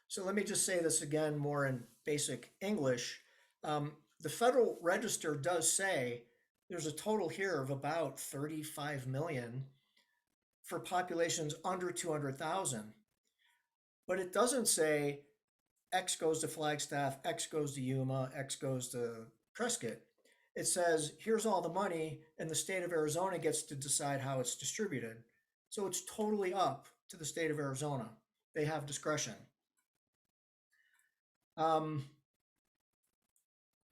So let me just say this again more in basic English. The Federal Register does say there's a total here of about 35 million for populations under 200,000. But it doesn't say X goes to Flagstaff, X goes to Yuma, X goes to Prescott. It says, here's all the money, and the state of Arizona gets to decide how it's distributed. So it's totally up to the state of Arizona. They have discretion. And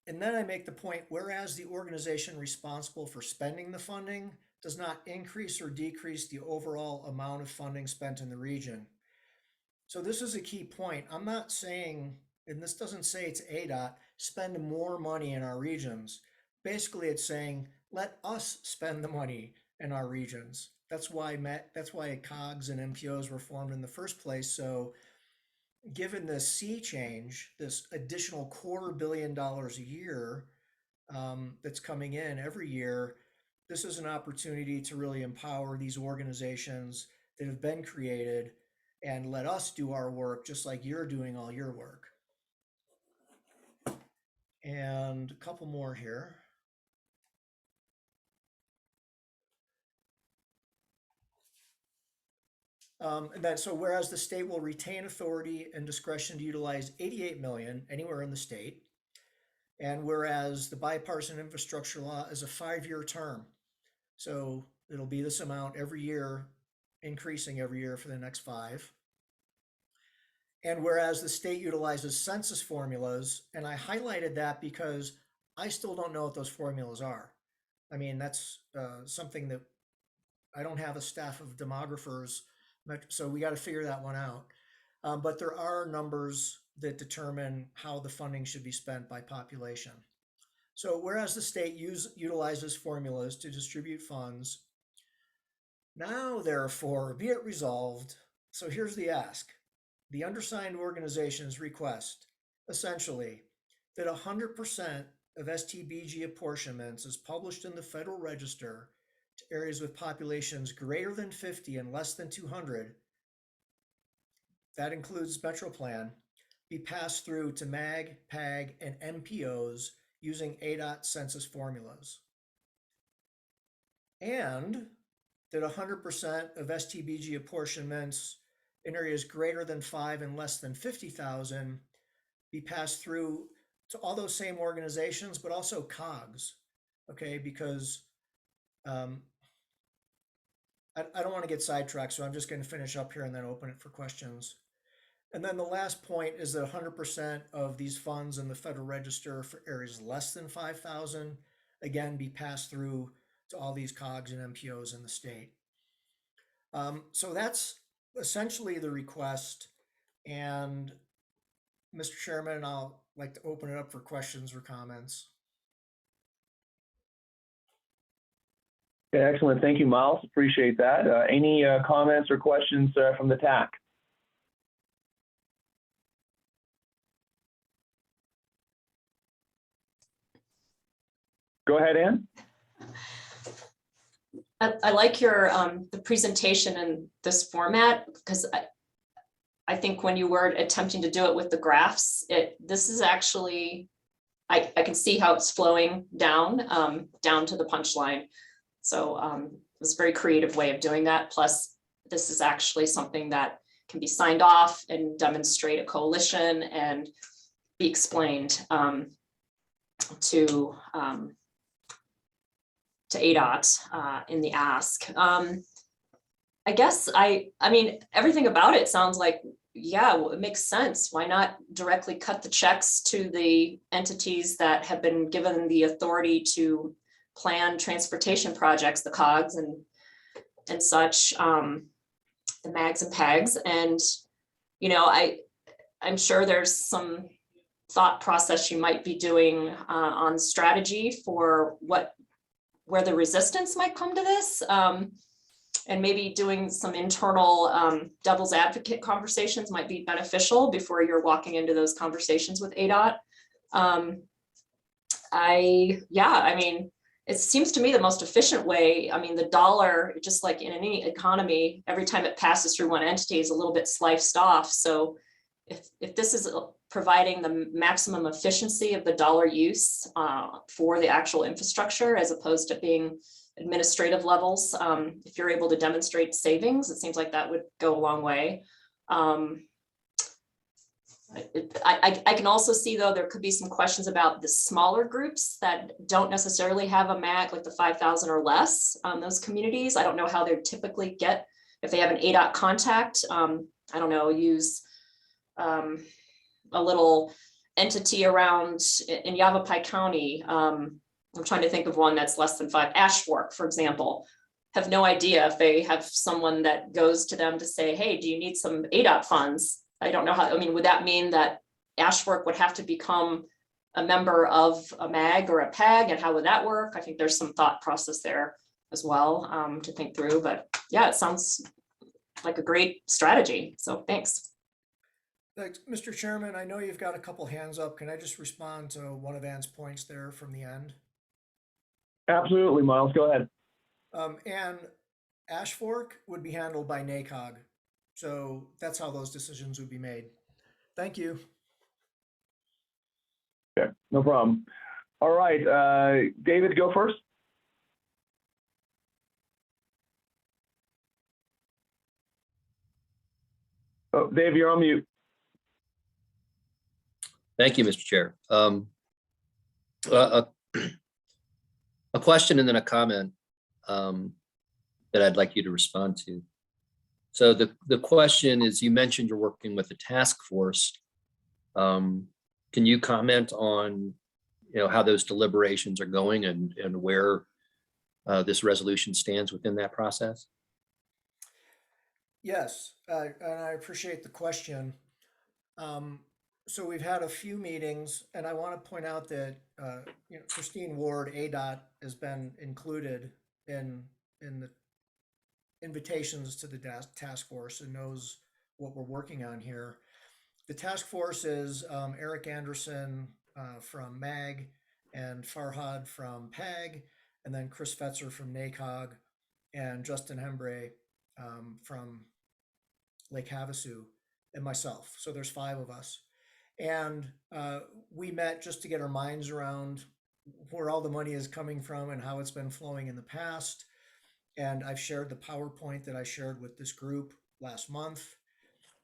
then I make the point, whereas the organization responsible for spending the funding does not increase or decrease the overall amount of funding spent in the region. So this is a key point. I'm not saying, and this doesn't say it's ADOT, spend more money in our regions. Basically, it's saying, let us spend the money in our regions. That's why COGS and MPOs were formed in the first place. So given the sea change, this additional $250 million a year that's coming in every year, this is an opportunity to really empower these organizations that have been created and let us do our work just like you're doing all your work. And a couple more here. And then, so whereas the state will retain authority and discretion to utilize 88 million anywhere in the state, And whereas the bipartisan infrastructure law is a 5-year term, so it'll be this amount every year, increasing every year for the next 5. And whereas the state utilizes census formulas, and I highlighted that because I still don't know what those formulas are. I mean, that's something that I don't have a staff of demographers, so we got to figure that one out. But there are numbers that determine how the funding should be spent by population. So whereas the state utilizes formulas to distribute funds, now therefore be it resolved. So here's the ask. The undersigned organizations request essentially that 100% of STBG apportionments is published in the Federal Register to areas with populations greater than 50 and less than 200. That includes Metro Plan, be passed through to MAG, PAG, and MPOs using ADOT census formulas. And that 100% of STBG apportionments in areas greater than 5 and less than 50,000 be passed through to all those same organizations, but also COGS, okay? Because I don't want to get sidetracked, so I'm just going to finish up here and then open it for questions. And then the last point is that 100% of these funds in the Federal Register for areas less than 5,000, again, be passed through to all these COGS and MPOs in the state. So that's essentially the request. And Mr. Chairman, I'll like to open it up for questions or comments. Okay, excellent. Thank you, Miles. Appreciate that. Any comments or questions from the TAC? Go ahead, Ann. I like your the presentation in this format, because I think when you were attempting to do it with the graphs, this is actually, I can see how it's flowing down to the punchline. So it was a very creative way of doing that. Plus, this is actually something that can be signed off and demonstrate a coalition and be explained to ADOT in the ask. I guess I mean, everything about it sounds like, yeah, well, it makes sense. Why not directly cut the checks to the entities that have been given the authority to plan transportation projects, the COGS and such, the MAGs and PAGs. And, you know, I'm sure there's some thought process you might be doing on strategy for where the resistance might come to this, and maybe doing some internal devil's advocate conversations might be beneficial before you're walking into those conversations with ADOT. I mean, it seems to me the most efficient way. I mean, the dollar, just like in any economy, every time it passes through one entity is a little bit sliced off. So if this is providing the maximum efficiency of the dollar use for the actual infrastructure, as opposed to being administrative levels, if you're able to demonstrate savings, it seems like that would go a long way. I can also see, though, there could be some questions about the smaller groups that don't necessarily have a MAG, like the 5,000 or less, those communities. I don't know how they typically get, if they have an ADOT contact, I don't know, use a little entity around in Yavapai County. I'm trying to think of one that's less than 5, Ash Fork, for example. Have no idea if they have someone that goes to them to say, hey, do you need some ADOT funds? I don't know how, I mean, would that mean that Ash Fork would have to become a member of a MAG or a PAG, and how would that work? I think there's some thought process there as well to think through, but yeah, it sounds like a great strategy. So thanks. Thanks, Mr. Chairman. I know you've got a couple hands up. Can I just respond to one of Ann's points there from the end? Absolutely, Miles, go ahead. And Ash Fork would be handled by NACOG. So that's how those decisions would be made. Thank you. Okay, no problem. All right, David, go first. Oh, Dave, you're on mute. Thank you, Mr. Chair. A question and then a comment that I'd like you to respond to. So the question is, you mentioned you're working with the task force. Can you comment on, how those deliberations are going and where this resolution stands within that process? Yes, and I appreciate the question. So we've had a few meetings, and I want to point out that Christine Ward, ADOT, has been included in the invitations to the task force and knows what we're working on here. The task force is Eric Anderson from MAG and Farhad from PAG, and then Chris Fetzer from NACOG and Justin Hembre from Lake Havasu and myself. So there's 5 of us. And we met just to get our minds around where all the money is coming from and how it's been flowing in the past. And I've shared the PowerPoint that I shared with this group last month.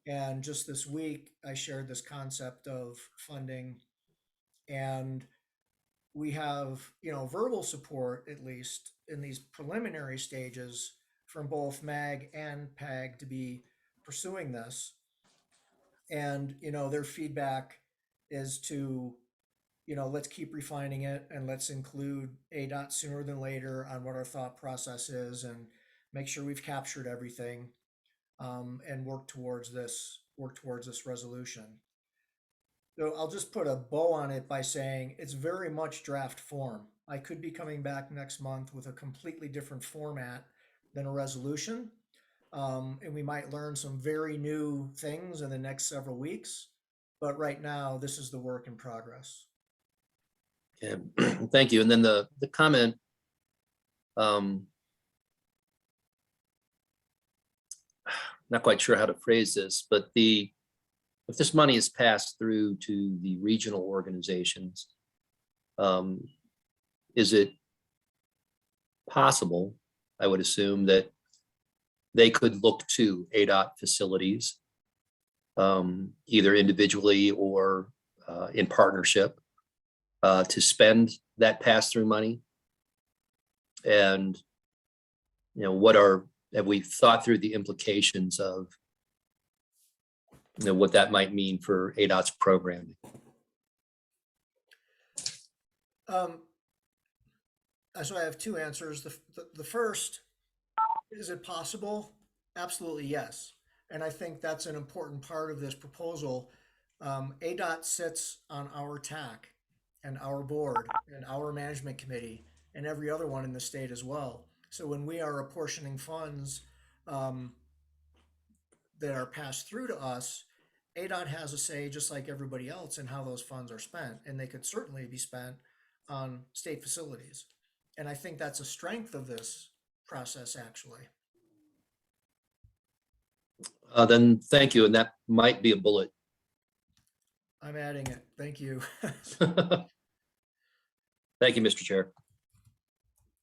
And just this week, I shared this concept of funding. And we have, verbal support, at least in these preliminary stages, from both MAG and PAG to be pursuing this. And, their feedback is to, let's keep refining it and let's include ADOT sooner than later on what our thought process is and make sure we've captured everything and work towards this resolution. So I'll just put a bow on it by saying it's very much draft form. I could be coming back next month with a completely different format than a resolution. And we might learn some very new things in the next several weeks. But right now, this is the work in progress. Okay. Thank you. And then the comment, not quite sure how to phrase this, but if this money is passed through to the regional organizations, is it possible, I would assume, that they could look to ADOT facilities, either individually or in partnership, to spend that pass-through money? And have we thought through the implications of what that might mean for ADOT's programming? So I have 2 answers. The first, is it possible? Absolutely, yes. And I think that's an important part of this proposal. ADOT sits on our TAC and our board and our management committee and every other one in the state as well. So when we are apportioning funds that are passed through to us, ADOT has a say, just like everybody else, in how those funds are spent. And they could certainly be spent on state facilities. And I think that's a strength of this process, actually. Then thank you. And that might be a bullet. I'm adding it. Thank you. Thank you, Mr. Chair.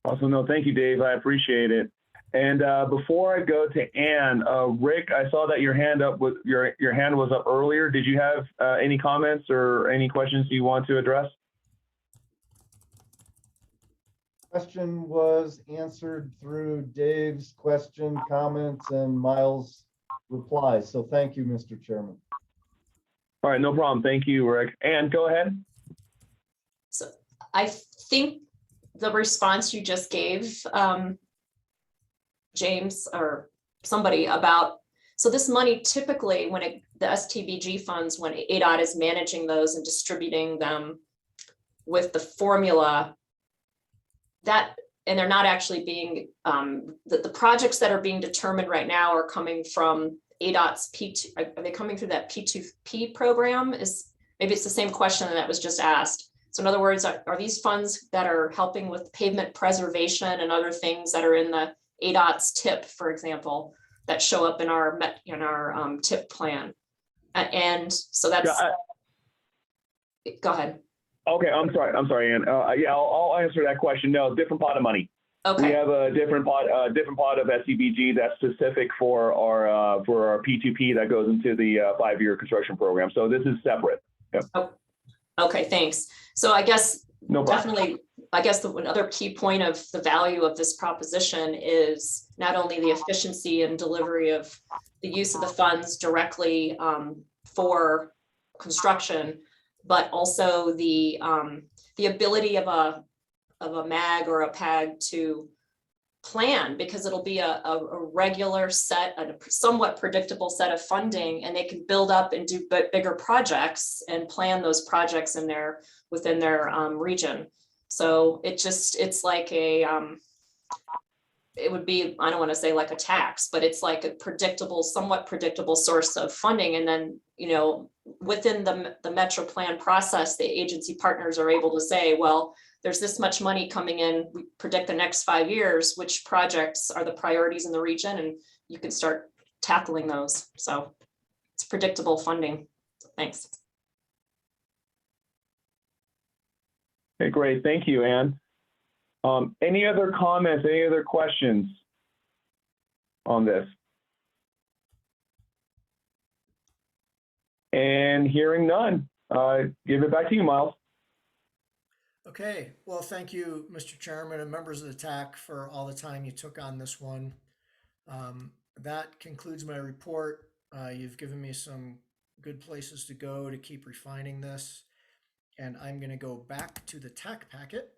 Awesome. No, thank you, Dave. I appreciate it. And before I go to Ann, Rick, I saw that your hand was up earlier. Did you have any comments or any questions you want to address? Question was answered through Dave's question, comments, and Miles' replies. So thank you, Mr. Chairman. All right, no problem. Thank you, Rick. Ann, go ahead. So I think the response you just gave, James or somebody, about, so this money typically, when the STBG funds, when ADOT is managing those and distributing them with the formula, that, and they're not actually being, the projects that are being determined right now are coming from ADOT's P2, are they coming through that P2P program? Maybe it's the same question that was just asked. So in other words, are these funds that are helping with pavement preservation and other things that are in the ADOT's TIP, for example, that show up in our TIP plan? And so that's, go ahead. Okay, I'm sorry, Ann. Yeah, I'll answer that question. No, different pot of money. Okay. We have a different pot of SCBG that's specific for our P2P that goes into the 5-year construction program. So this is separate. Yep. Oh, okay, thanks. So I guess No problem. definitely, I guess another key point of the value of this proposition is not only the efficiency and delivery of the use of the funds directly for construction, but also the ability of a MAG or a PAG to plan, because it'll be a regular set, a somewhat predictable set of funding, and they can build up and do bigger projects and plan those projects within their region. So it's like it would be, I don't want to say like a tax, but it's like a predictable, somewhat predictable source of funding. And then, within the Metro Plan process, the agency partners are able to say, well, there's this much money coming in, we predict the next 5 years, which projects are the priorities in the region, and you can start tackling those. So it's predictable funding. Thanks. Okay, great. Thank you, Ann. Any other comments, any other questions on this? And hearing none, give it back to you, Miles. Okay, well, thank you, Mr. Chairman and members of the TAC, for all the time you took on this one. That concludes my report. You've given me some good places to go to keep refining this. And I'm going to go back to the TAC packet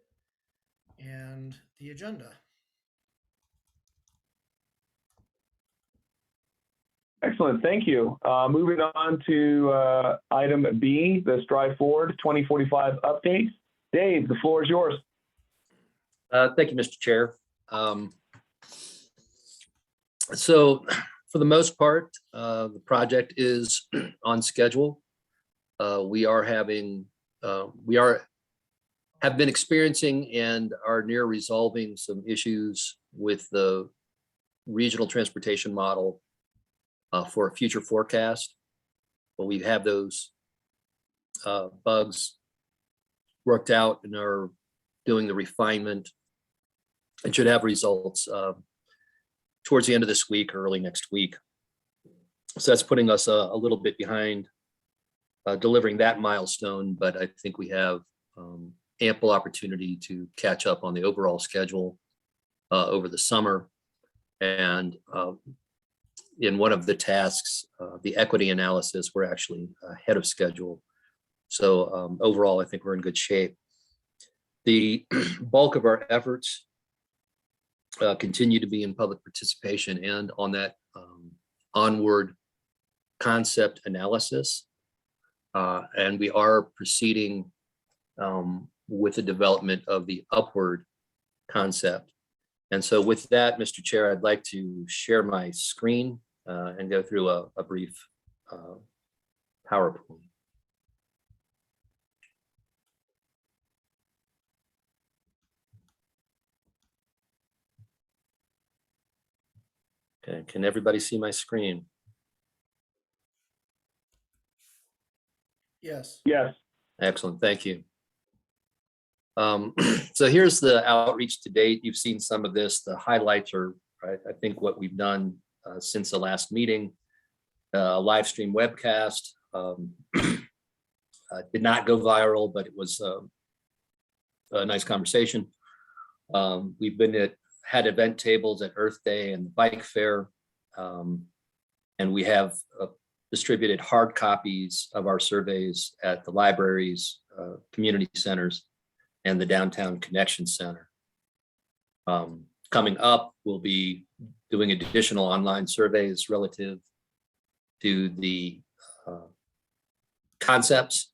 and the agenda. Excellent, thank you. Moving on to item B, the Strive Forward 2045 update. Dave, the floor is yours. Thank you, Mr. Chair. So for the most part, the project is on schedule. We have been experiencing and are near resolving some issues with the regional transportation model for a future forecast, but we have those bugs worked out and are doing the refinement and should have results towards the end of this week or early next week. So that's putting us a little bit behind delivering that milestone, but I think we have ample opportunity to catch up on the overall schedule over the summer. And in one of the tasks, the equity analysis, we're actually ahead of schedule. So overall, I think we're in good shape. The bulk of our efforts continue to be in public participation and on that onward concept analysis. And we are proceeding with the development of the upward concept. And so with that, Mr. Chair, I'd like to share my screen and go through a brief PowerPoint. Okay, can everybody see my screen? Yes. Yes. Excellent, thank you. So here's the outreach to date. You've seen some of this. The highlights are, right, I think what we've done since the last meeting, live stream webcast. Did not go viral, but it was a nice conversation. We've had event tables at Earth Day and the Bike Fair, and we have distributed hard copies of our surveys at the libraries, community centers, and the Downtown Connection Center. Coming up, we'll be doing additional online surveys relative to the concepts,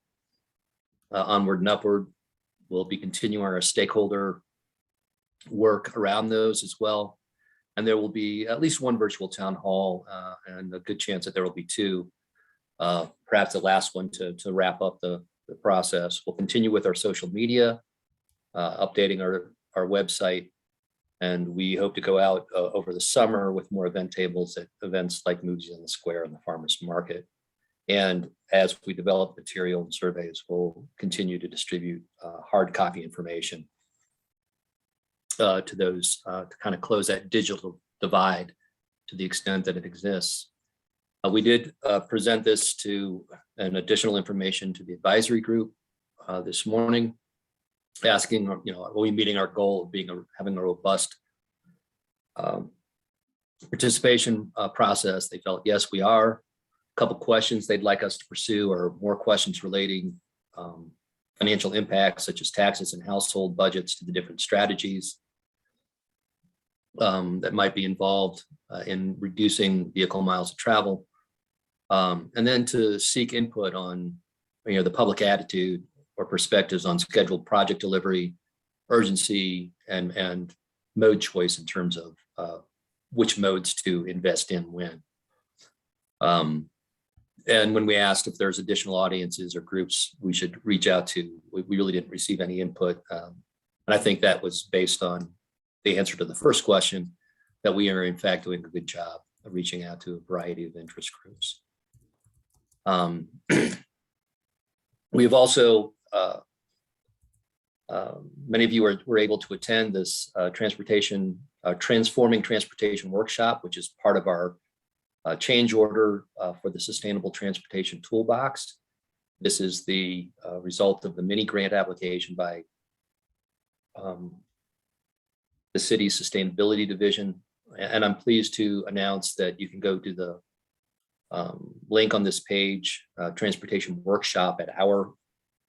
onward and upward. We'll be continuing our stakeholder work around those as well. And there will be at least one virtual town hall and a good chance that there will be two, perhaps the last one to wrap up the process. We'll continue with our social media, updating our website, and we hope to go out over the summer with more event tables at events like Movies in the Square and the Farmers Market. And as we develop material and surveys, we'll continue to distribute hard copy information to those to kind of close that digital divide to the extent that it exists. We did present this to an additional information to the advisory group this morning. asking, are we meeting our goal of having a robust participation process? They felt, yes, we are. A couple questions they'd like us to pursue are more questions relating financial impacts such as taxes and household budgets to the different strategies that might be involved in reducing vehicle miles of travel. And then to seek input on the public attitude or perspectives on scheduled project delivery, urgency, and mode choice in terms of which modes to invest in when. And when we asked if there's additional audiences or groups we should reach out to, we really didn't receive any input. And I think that was based on the answer to the first question, that we are in fact doing a good job of reaching out to a variety of interest groups. We have also, many of you were able to attend this transforming transportation workshop, which is part of our change order for the Sustainable Transportation Toolbox. This is the result of the mini grant application by the city's sustainability division. And I'm pleased to announce that you can go to the link on this page, transportation workshop at our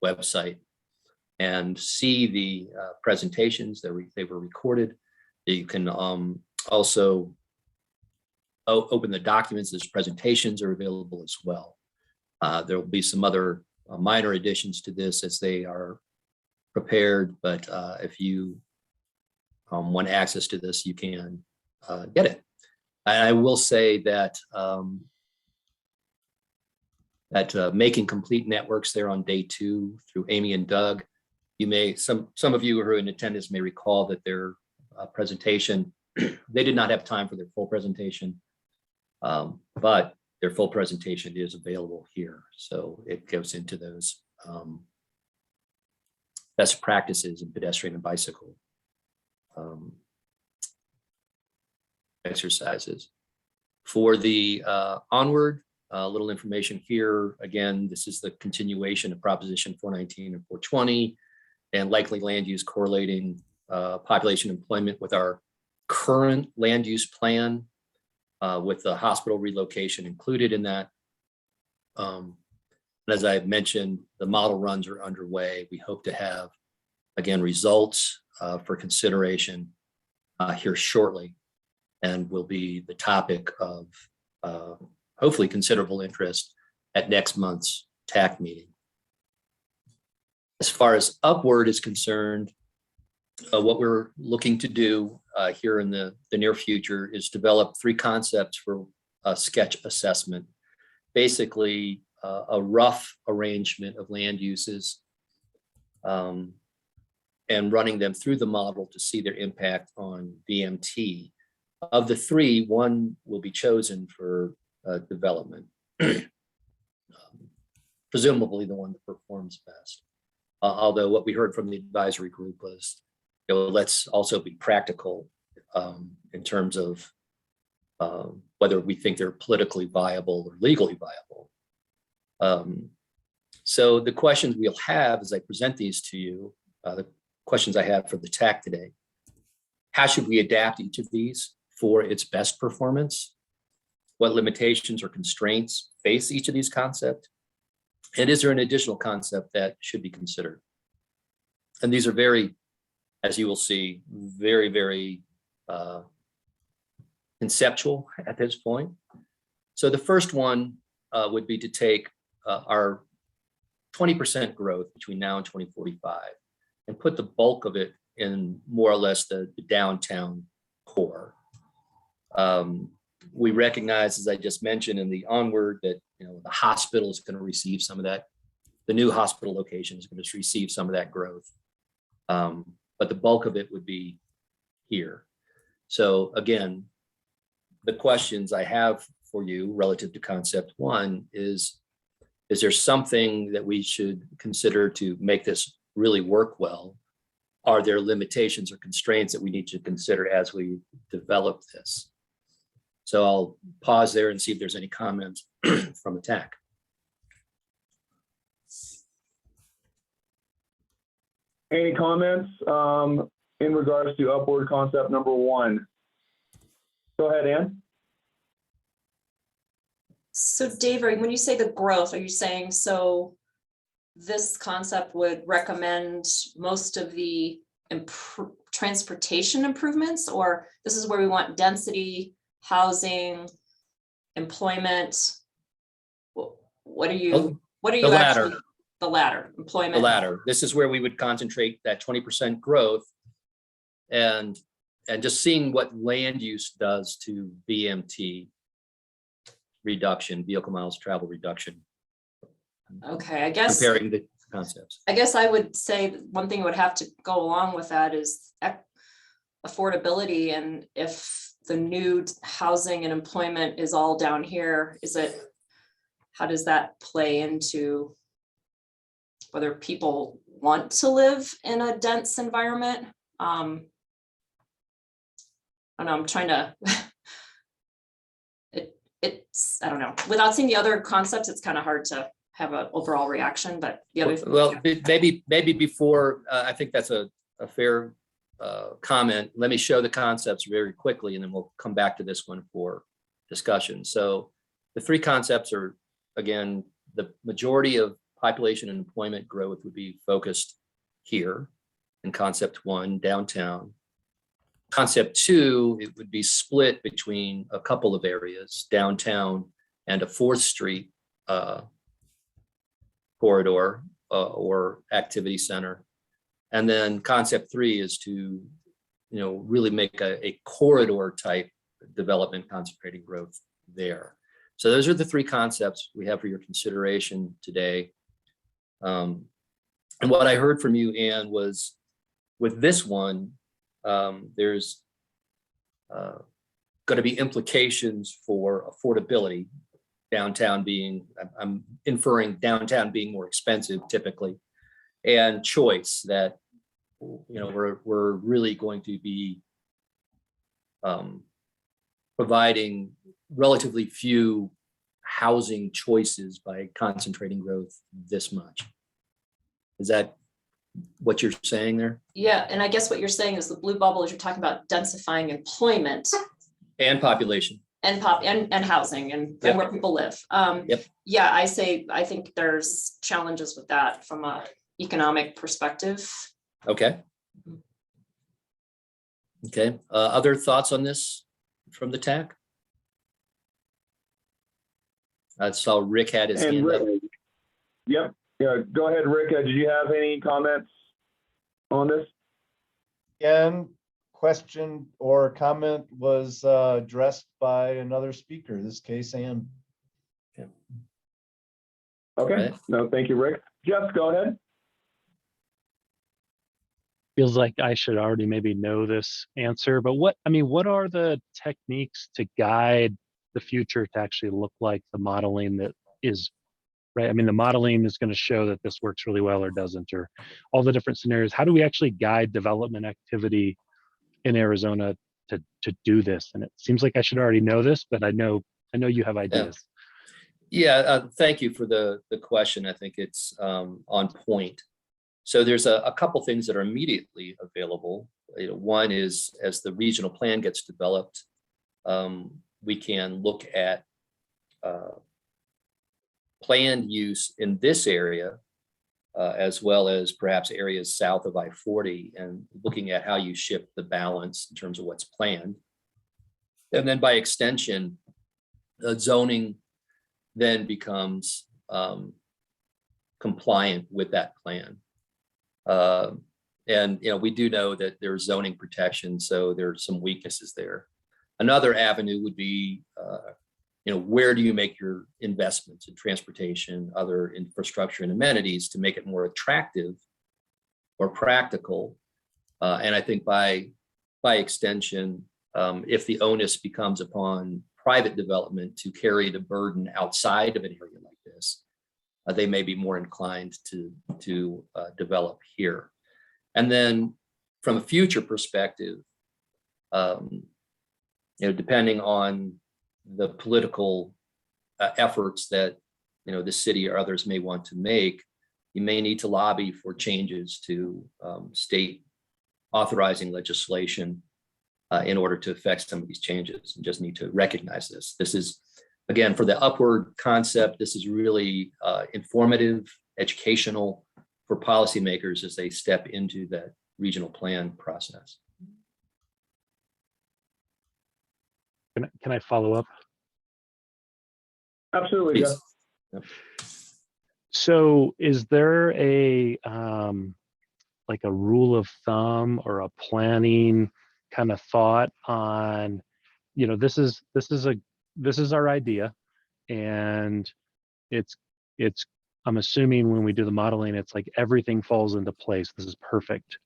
website, and see the presentations that they were recorded. You can also open the documents. Those presentations are available as well. There will be some other minor additions to this as they are prepared, but if you want access to this, you can get it. And I will say that making complete networks there on day 2 through Amy and Doug, you may, some of you who are in attendance may recall that their presentation, they did not have time for their full presentation, but their full presentation is available here. So it goes into those best practices in pedestrian and bicycle exercises. For the onward, a little information here. Again, this is the continuation of Proposition 419 and 420, and likely land use correlating population employment with our current land use plan, with the hospital relocation included in that. And as I've mentioned, the model runs are underway. We hope to have, again, results for consideration here shortly, and will be the topic of hopefully considerable interest at next month's TAC meeting. As far as upward is concerned, what we're looking to do here in the near future is develop 3 concepts for a sketch assessment. Basically, a rough arrangement of land uses and running them through the model to see their impact on VMT. Of the 3, 1 will be chosen for development, presumably the one that performs best. Although what we heard from the advisory group was, let's also be practical in terms of whether we think they're politically viable or legally viable. So the questions we'll have as I present these to you, the questions I have for the TAC today: how should we adapt each of these for its best performance? What limitations or constraints face each of these concepts? And is there an additional concept that should be considered? And these are very, as you will see, very, very conceptual at this point. So the first one would be to take our 20% growth between now and 2045 and put the bulk of it in more or less the downtown core. We recognize, as I just mentioned in the onward, that the hospital is going to receive some of that. The new hospital location is going to receive some of that growth. But the bulk of it would be here. So again, the questions I have for you relative to concept 1 is there something that we should consider to make this really work well? Are there limitations or constraints that we need to consider as we develop this? So I'll pause there and see if there's any comments from the TAC. Any comments in regards to upward concept number 1? Go ahead, Ann. So Dave, when you say the growth, are you saying so this concept would recommend most of the transportation improvements, or this is where we want density, housing, employment? What are you The latter. actually, the latter, employment? The latter. This is where we would concentrate that 20% growth and just seeing what land use does to VMT reduction, vehicle miles travel reduction. Okay, I guess. Comparing the concepts. I guess I would say that one thing would have to go along with that is affordability. And if the new housing and employment is all down here, how does that play into whether people want to live in a dense environment? I don't know, I'm trying to, I don't know, without seeing the other concepts, it's kind of hard to have an overall reaction, but the other. Well, maybe before, I think that's a fair comment. Let me show the concepts very quickly, and then we'll come back to this one for discussion. So the 3 concepts are, again, the majority of population and employment growth would be focused here in concept 1, downtown. Concept 2, it would be split between a couple of areas, downtown and a 4th Street corridor or activity center. And then concept 3 is to, really make a corridor type development concentrating growth there. So those are the 3 concepts we have for your consideration today. And what I heard from you, Ann, was with this one, there's going to be implications for affordability. Downtown being, I'm inferring downtown being more expensive typically, and choice that, we're really going to be providing relatively few housing choices by concentrating growth this much. Is that what you're saying there? Yeah, and I guess what you're saying is the blue bubble is you're talking about densifying employment And population. and housing and Yep. where people live. Yep. Yeah, I think there's challenges with that from a economic perspective. Okay. Okay. Other thoughts on this from the TAC? I saw Rick had his hand up. Yep. Yeah. Go ahead, Rick. Did you have any comments on this? Again, question or comment was addressed by another speaker, this case, Ann. Okay. Right. No, thank you, Rick. Jeff, go ahead. Feels like I should already maybe know this answer, but what are the techniques to guide the future to actually look like the modeling that is right? I mean, the modeling is going to show that this works really well or doesn't, or all the different scenarios. How do we actually guide development activity in Arizona to do this? And it seems like I should already know this, but I know you have ideas. Yeah, thank you for the question. I think it's on point. So there's a couple things that are immediately available. One is as the regional plan gets developed, we can look at planned use in this area, as well as perhaps areas south of I-40, and looking at how you shift the balance in terms of what's planned. And then by extension, zoning then becomes compliant with that plan. And we do know that there's zoning protection, so there's some weaknesses there. Another avenue would be, where do you make your investments in transportation, other infrastructure and amenities to make it more attractive or practical? And I think by extension, if the onus becomes upon private development to carry the burden outside of an area like this, they may be more inclined to develop here. And then from a future perspective, depending on the political efforts that the city or others may want to make, you may need to lobby for changes to state authorizing legislation in order to affect some of these changes. You just need to recognize this. This is, again, for the upward concept, this is really informative, educational for policymakers as they step into that regional plan process. Can I follow up? Absolutely, Jeff. Yep. So is there a like a rule of thumb or a planning kind of thought on, you know, this is our idea, and it's I'm assuming when we do the modeling, it's like everything falls into place. This is perfect.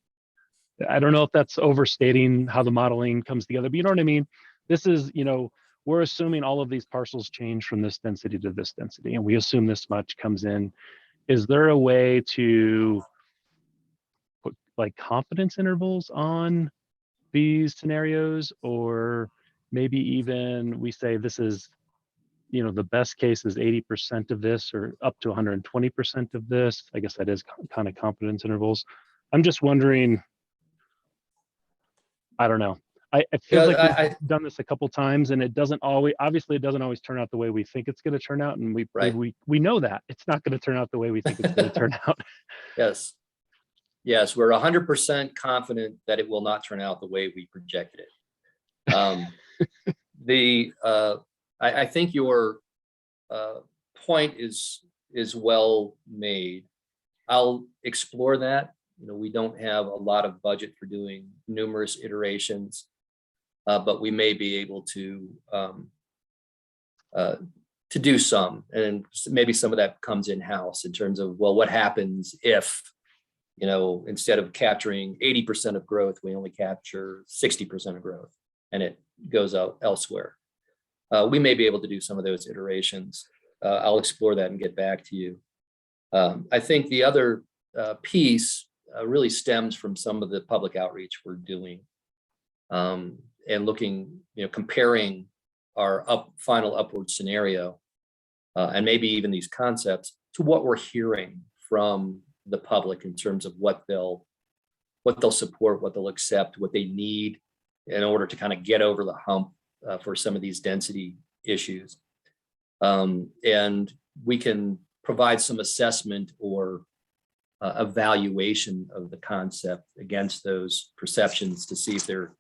I don't know if that's overstating how the modeling comes together, but you know what I mean? This is, you know, we're assuming all of these parcels change from this density to this density, and we assume this much comes in. Is there a way to put like confidence intervals on these scenarios, or maybe even we say this is, you know, the best case is 80% of this, or up to 120% of this? I guess that is kind of confidence intervals. I'm just wondering, I don't know. It feels like we've done this a couple times, and it doesn't always, obviously it doesn't always turn out the way we think it's going to turn out. And we know that it's not going to turn out the way we think it's going to turn out. Yes. Yes, we're 100% confident that it will not turn out the way we projected it. I think your point is well made. I'll explore that. You know, we don't have a lot of budget for doing numerous iterations, but we may be able to do some, and maybe some of that comes in-house in terms of, well, what happens if, you know, instead of capturing 80% of growth, we only capture 60% of growth, and it goes out elsewhere. We may be able to do some of those iterations. I'll explore that and get back to you. I think the other piece really stems from some of the public outreach we're doing, and looking, you know, comparing our final upward scenario, and maybe even these concepts to what we're hearing from the public in terms of what they'll support, what they'll accept, what they need in order to kind of get over the hump for some of these density issues. And we can provide some assessment or evaluation of the concept against those perceptions to see if they're,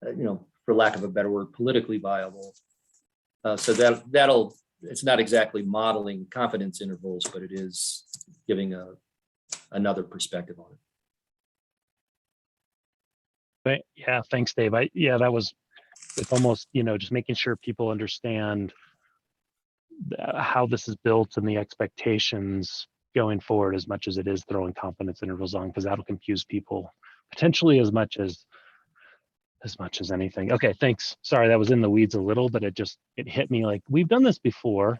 you know, for lack of a better word, politically viable. So that'll, it's not exactly modeling confidence intervals, but it is giving another perspective on it. Yeah, thanks, Dave. It's almost, you know, just making sure people understand how this is built and the expectations going forward, as much as it is throwing confidence intervals on, because that'll confuse people potentially as much as anything. Okay, thanks. Sorry, that was in the weeds a little, but it hit me like, we've done this before,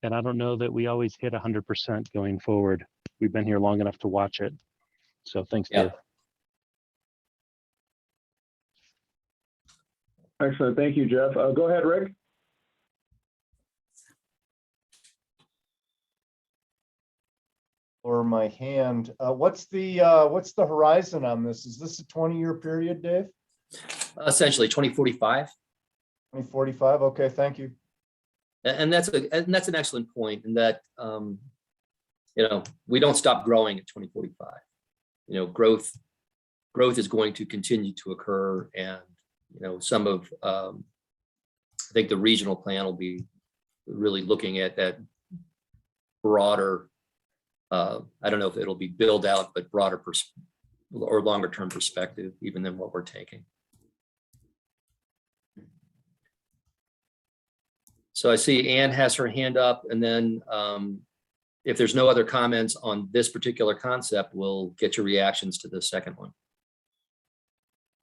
and I don't know that we always hit 100% going forward. We've been here long enough to watch it. So thanks, Dave. Excellent. Thank you, Jeff. Go ahead, Rick. Or my hand. What's the horizon on this? Is this a 20-year period, Dave? Essentially 2045. 2045. Okay, thank you. And that's an excellent point, in that you know, we don't stop growing at 2045. You know, growth is going to continue to occur, and you know, some of I think the regional plan will be really looking at that broader. I don't know if it'll be build out, but broader or longer term perspective, even than what we're taking. So I see Anne has her hand up, and then if there's no other comments on this particular concept, we'll get your reactions to the second one.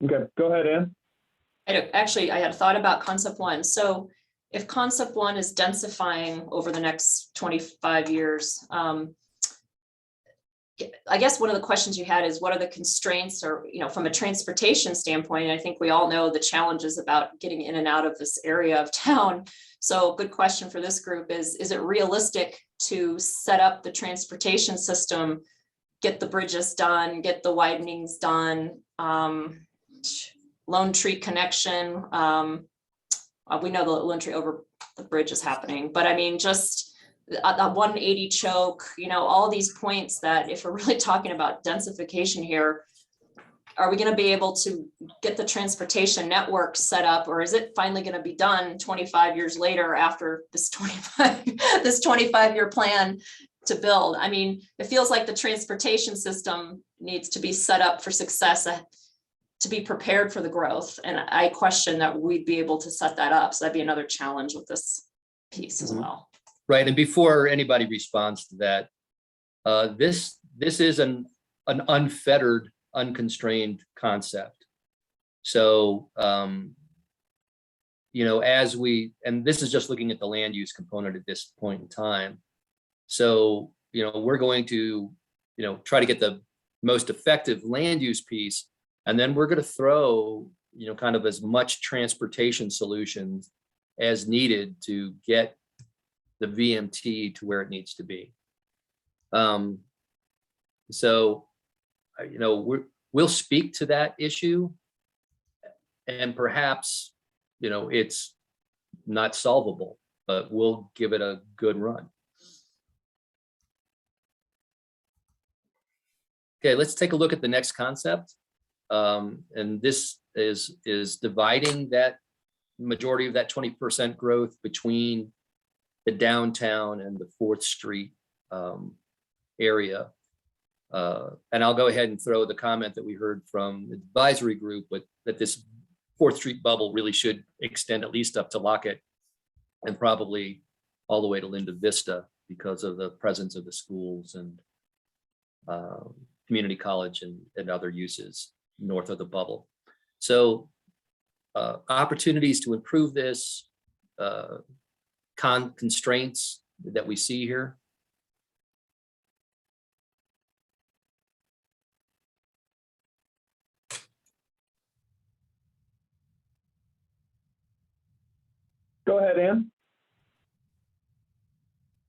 Okay, go ahead, Anne. I had thought about concept one. So if concept one is densifying over the next 25 years, I guess one of the questions you had is, what are the constraints, or, you know, from a transportation standpoint? I think we all know the challenges about getting in and out of this area of town. So good question for this group is it realistic to set up the transportation system, get the bridges done, get the widenings done, Lone Tree connection. We know the Lone Tree over the bridge is happening, but I mean, just a 180 choke, you know, all these points that if we're really talking about densification here, are we going to be able to get the transportation network set up, or is it finally going to be done 25 years later after this 25-year plan to build? I mean, it feels like the transportation system needs to be set up for success, to be prepared for the growth. And I question that we'd be able to set that up. So that'd be another challenge with this piece as well. Right. And before anybody responds to that, this is an unfettered, unconstrained concept. So, you know, and this is just looking at the land use component at this point in time. So, you know, we're going to, you know, try to get the most effective land use piece, and then we're going to throw, you know, kind of as much transportation solutions as needed to get the VMT to where it needs to be. So, you know, we'll speak to that issue, and perhaps, you know, it's not solvable, but we'll give it a good run. Okay, let's take a look at the next concept. And this is dividing that majority of that 20% growth between the downtown and the 4th Street area. And I'll go ahead and throw the comment that we heard from the advisory group, but that this 4th Street bubble really should extend at least up to Lockett and probably all the way to Linda Vista because of the presence of the schools and community college and other uses north of the bubble. So opportunities to improve this, constraints that we see here. Go ahead, Ann.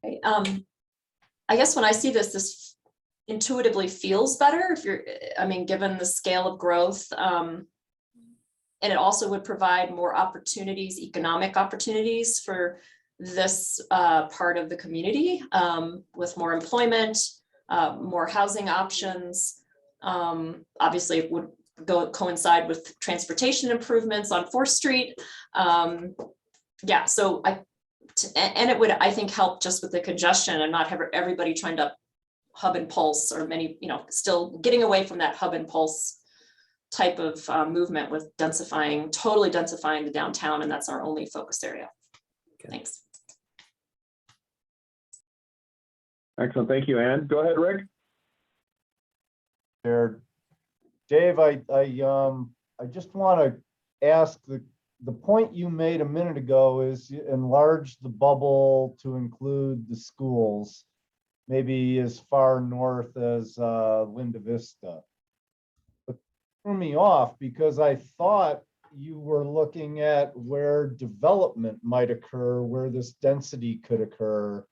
Okay, I guess when I see this intuitively feels better if you're, I mean, given the scale of growth, and it also would provide more opportunities, economic opportunities for this part of the community, with more employment, more housing options. Obviously, it would coincide with transportation improvements on 4th Street. Yeah, so and it would, I think, help just with the congestion and not have everybody trying to hub and pulse, or many, you know, still getting away from that hub and pulse type of movement with totally densifying the downtown, and that's our only focus area. Okay. Thanks. Excellent, thank you, Ann. Go ahead, Rick. There, Dave, I just want to ask the point you made a minute ago is you enlarge the bubble to include the schools, maybe as far north as Linda Vista. But threw me off because I thought you were looking at where development might occur, where this density could occur,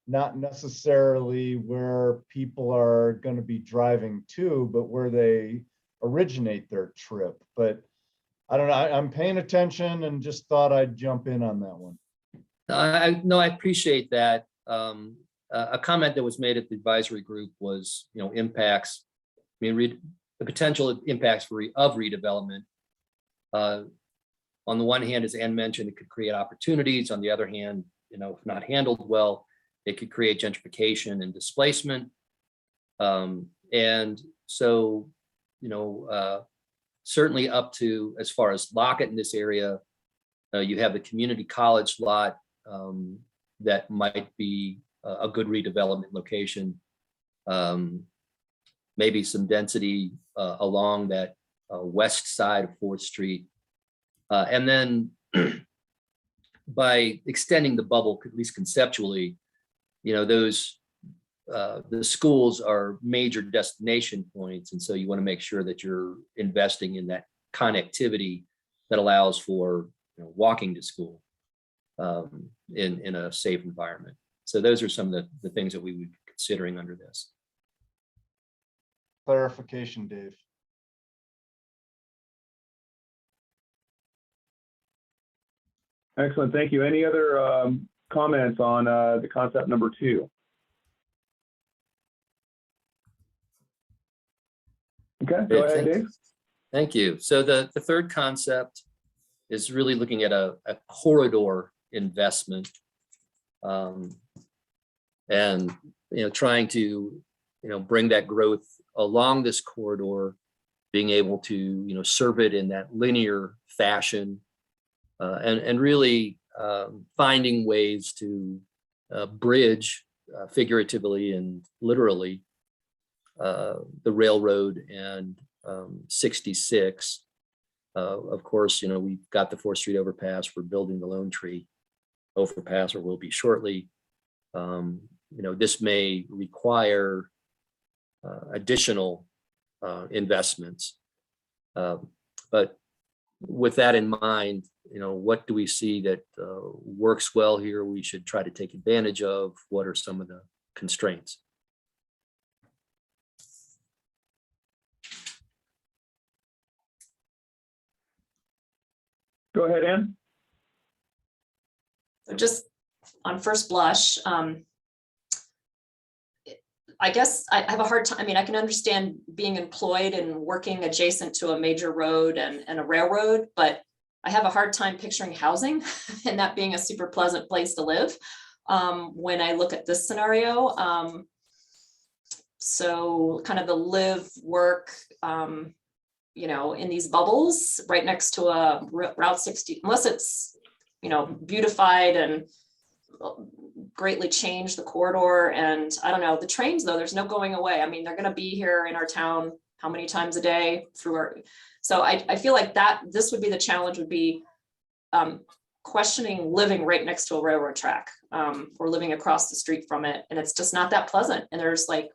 not necessarily where people are going to be driving to, but where they originate their trip. But I don't know, I'm paying attention and just thought I'd jump in on that one. No, I appreciate that. A comment that was made at the advisory group was, you know, impacts. I mean, the potential impacts of redevelopment. On the one hand, as Ann mentioned, it could create opportunities. On the other hand, you know, if not handled well, it could create gentrification and displacement. And so, you know, certainly up to as far as Lockett in this area, you have the community college lot that might be a good redevelopment location. Maybe some density along that west side of 4th Street. And then by extending the bubble, at least conceptually, you know, those the schools are major destination points. And so you want to make sure that you're investing in that connectivity that allows for, you know, walking to school in a safe environment. So those are some of the things that we would be considering under this. Clarification, Dave. Excellent, thank you. Any other comments on the concept number 2? Okay, go ahead, Dave. Thank you. So the third concept is really looking at a corridor investment, and trying to bring that growth along this corridor, being able to serve it in that linear fashion, and really finding ways to bridge figuratively and literally the railroad and 66. Of course, we've got the 4th Street overpass. We're building the Lone Tree overpass, or will be shortly. This may require additional investments. But with that in mind, what do we see that works well here? We should try to take advantage of. What are some of the constraints? Go ahead, Ann. So just on first blush, I guess I have a hard time. I mean, I can understand being employed and working adjacent to a major road and a railroad, but I have a hard time picturing housing and that being a super pleasant place to live when I look at this scenario. So kind of the live, work, in these bubbles right next to a Route 60, unless it's, beautified and greatly changed the corridor. And I don't know, the trains though, there's no going away. I mean, they're going to be here in our town how many times a day through our, so I feel like this would be the challenge, would be questioning living right next to a railroad track or living across the street from it. And it's just not that pleasant. And there's like,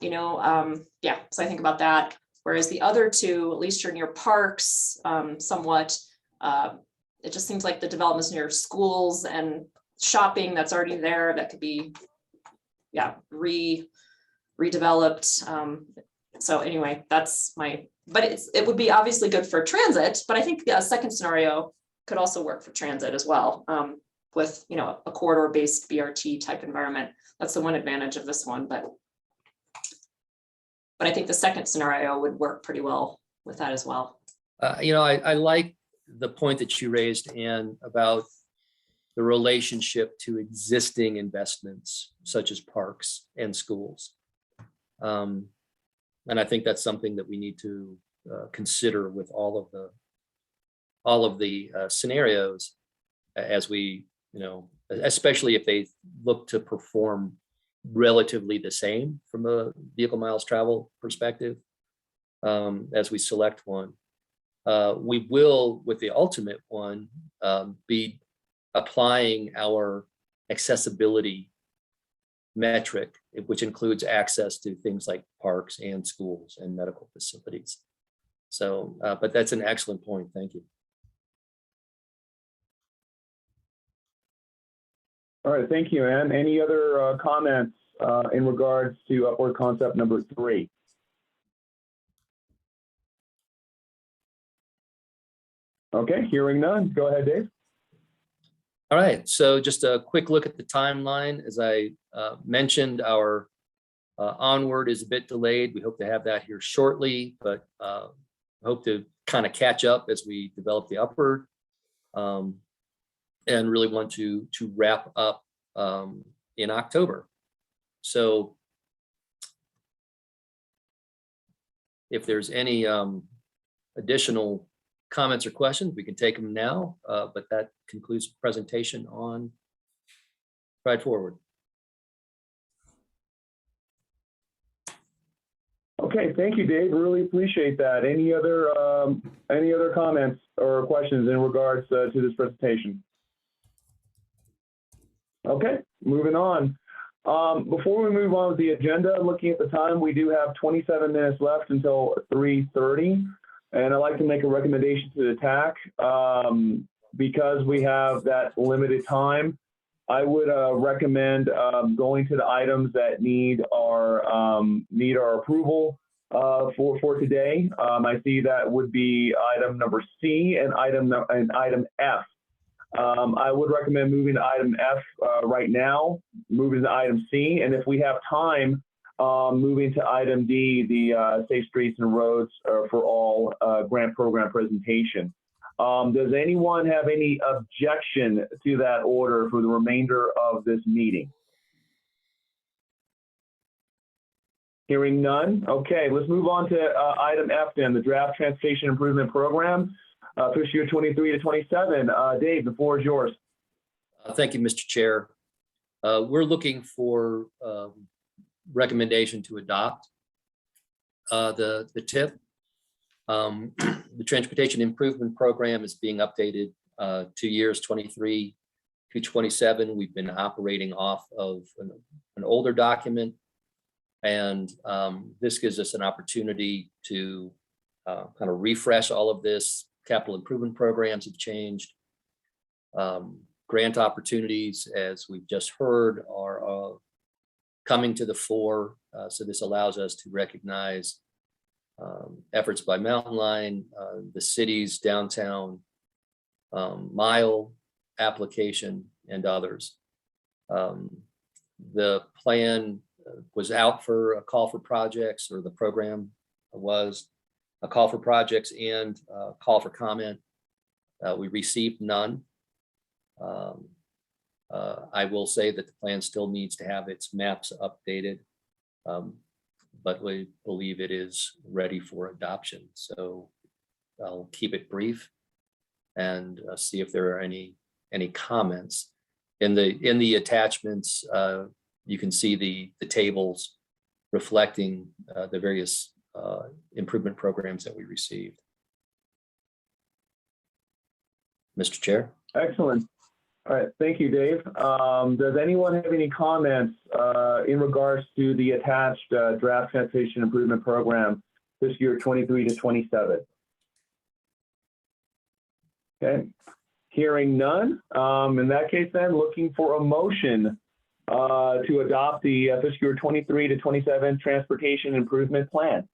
so I think about that. Whereas the other two, at least you're near parks somewhat, it just seems like the developments near schools and shopping that's already there that could be, redeveloped. So anyway, that's but it would be obviously good for transit, but I think the second scenario could also work for transit as well, with, a corridor-based BRT type environment. That's the one advantage of this one, but I think the second scenario would work pretty well with that as well. I like the point that you raised, Ann, about the relationship to existing investments such as parks and schools. And I think that's something that we need to consider with all of the scenarios as we, especially if they look to perform relatively the same from a vehicle miles travel perspective, as we select one. We will, with the ultimate one, be applying our accessibility metric, which includes access to things like parks and schools and medical facilities. So, but that's an excellent point. Thank you. All right, thank you, Ann. Any other comments in regards to upward concept number 3? Okay, hearing none. Go ahead, Dave. All right, so just a quick look at the timeline. As I mentioned, our onward is a bit delayed. We hope to have that here shortly, but hope to kind of catch up as we develop the upward, and really want to wrap up in October. So if there's any additional comments or questions, we can take them now, but that concludes the presentation on Pride Forward. Okay, thank you, Dave. Really appreciate that. Any other comments or questions in regards to this presentation? Okay, moving on. Before we move on with the agenda, looking at the time, we do have 27 minutes left until 3:30. And I'd like to make a recommendation to the TAC because we have that limited time. I would recommend going to the items that need our approval for today. I see that would be item number C and item F. I would recommend moving to item F right now, moving to item C, and if we have time, moving to item D, the Safe Streets and Roads for All grant program presentation. Does anyone have any objection to that order for the remainder of this meeting? Hearing none. Okay, let's move on to item F then, the Draft Transportation Improvement Program, fiscal year 23 to 27. Dave, the floor is yours. Thank you, Mr. Chair. We're looking for recommendation to adopt the TIP. The Transportation Improvement Program is being updated 2 years, 23 to 27. We've been operating off of an older document, and this gives us an opportunity to kind of refresh all of this. Capital improvement programs have changed. Grant opportunities, as we've just heard, are coming to the fore. So this allows us to recognize efforts by Mountain Line, the city's downtown mile application, and others. The plan was out for a call for projects, or the program was a call for projects and a call for comment. We received none. I will say that the plan still needs to have its maps updated, but we believe it is ready for adoption. So I'll keep it brief and see if there are any comments. In the attachments, you can see the tables reflecting the various improvement programs that we received. Mr. Chair. Excellent. All right, thank you, Dave. Does anyone have any comments in regards to the attached Draft Transportation Improvement Program this year 23 to 27? Okay, hearing none. In that case then, looking for a motion to adopt the fiscal year 23 to 27 Transportation Improvement Plan.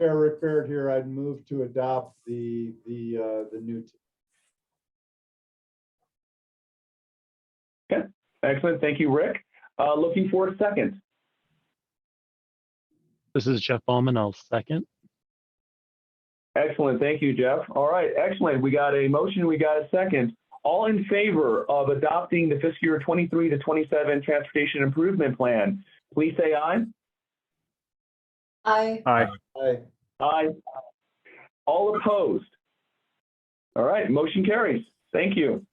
Chair Rick Baird here. I'd move to adopt the new. Okay, excellent. Thank you, Rick. Looking for a second. This is Jeff Ballman. I'll second. Excellent. Thank you, Jeff. All right, excellent. We got a motion. We got a second. All in favor of adopting the fiscal year 23 to 27 Transportation Improvement Plan, please say aye. Aye. Aye. Aye. Aye. All opposed? All right, motion carries. Thank you.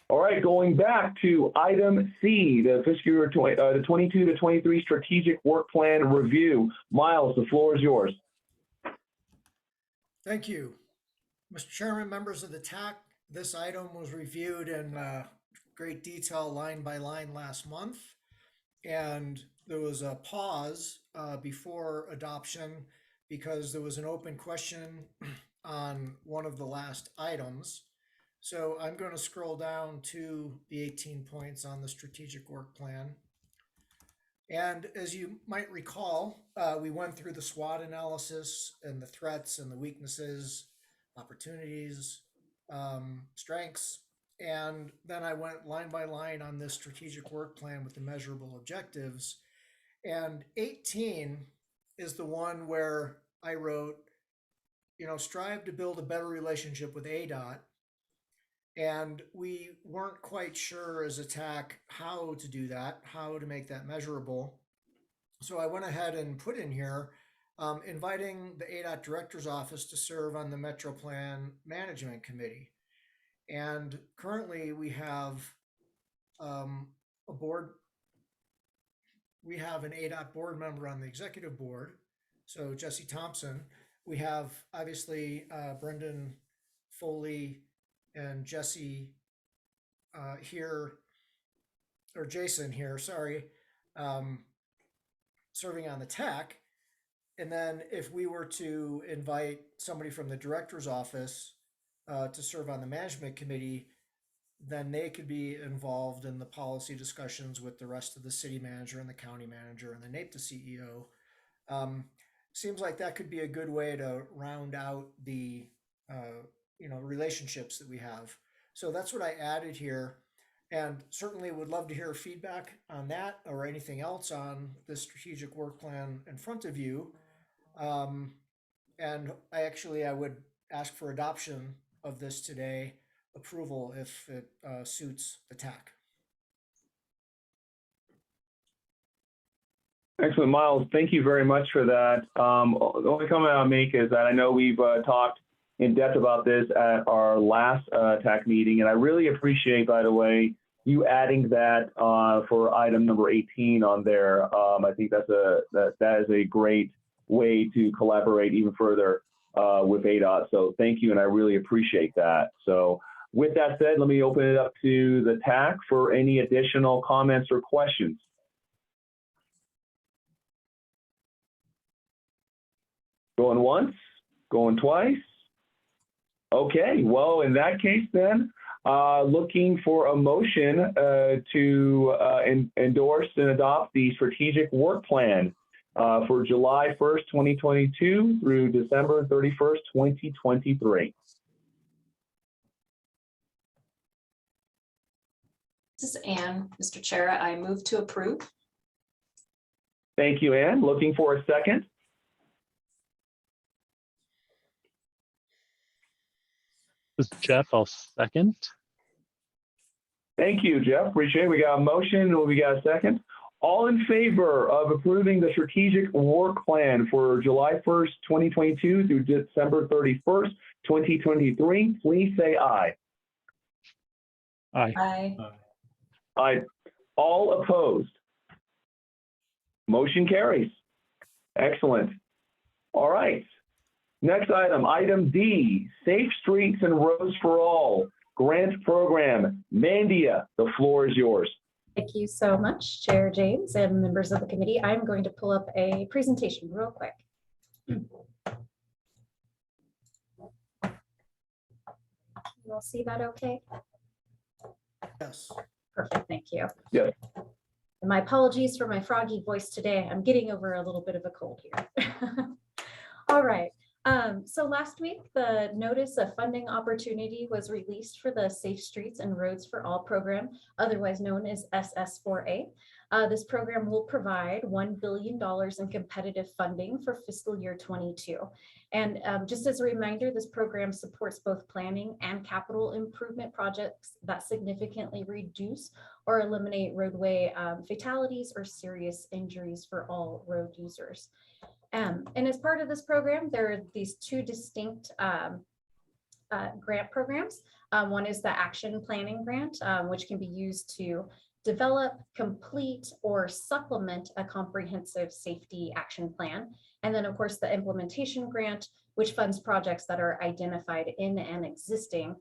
All right, going back to item C, the fiscal year 22 to 23 Strategic Work Plan Review. Miles, the floor is yours. Thank you. Mr. Chairman, members of the TAC, this item was reviewed in great detail line by line last month. And there was a pause before adoption because there was an open question on one of the last items. So I'm going to scroll down to the 18 points on the strategic work plan. And as you might recall, we went through the SWOT analysis and the threats and the weaknesses, opportunities, strengths. And then I went line by line on this strategic work plan with the measurable objectives. And 18 is the one where I wrote, strive to build a better relationship with ADOT. And we weren't quite sure as a TAC how to do that, how to make that measurable. So I went ahead and put in here, inviting the ADOT Director's Office to serve on the Metro Plan Management Committee. And currently we have a board. We have an ADOT board member on the executive board. So Jesse Thompson. We have obviously Brendan Foley and Jesse here, or Jason here, sorry, serving on the TAC. And then if we were to invite somebody from the director's office to serve on the management committee, then they could be involved in the policy discussions with the rest of the city manager and the county manager and the NAPTA CEO. Seems like that could be a good way to round out the relationships that we have. So that's what I added here, and certainly would love to hear feedback on that or anything else on the strategic work plan in front of you. And I would ask for adoption of this today, approval if it suits the TAC. Excellent, Miles. Thank you very much for that. The only comment I'll make is that I know we've talked in depth about this at our last TAC meeting, and I really appreciate, by the way, you adding that for item number 18 on there. I think that is a great way to collaborate even further with ADOT. So thank you, and I really appreciate that. So with that said, let me open it up to the TAC for any additional comments or questions. Going once, going twice. Okay, well, in that case then, looking for a motion to endorse and adopt the strategic work plan for July 1st, 2022 through December 31st, 2023. This is Anne, Mr. Chair. I move to approve. Thank you, Anne. Looking for a second. This is Jeff, I'll second. Thank you, Jeff. Appreciate it. We got a motion. We got a second. All in favor of approving the strategic work plan for July 1st, 2022 through December 31st, 2023, please say aye. Aye. Aye. Aye. All opposed? Motion carries. Excellent. All right. Next item, item D, Safe Streets and Roads for All Grant Program. Mandia, the floor is yours. Thank you so much, Chair James and members of the committee. I'm going to pull up a presentation real quick. You'll see that okay? Yes. Perfect, thank you. Yes. And my apologies for my froggy voice today. I'm getting over a little bit of a cold here. All right. So last week, the notice of funding opportunity was released for the Safe Streets and Roads for All program, otherwise known as SS4A. This program will provide $1 billion in competitive funding for fiscal year 22. And just as a reminder, this program supports both planning and capital improvement projects that significantly reduce or eliminate roadway fatalities or serious injuries for all road users. And as part of this program, there are these two distinct grant programs. One is the Action Planning Grant, which can be used to develop, complete, or supplement a comprehensive safety action plan. And then, of course, the Implementation Grant, which funds projects that are identified in an existing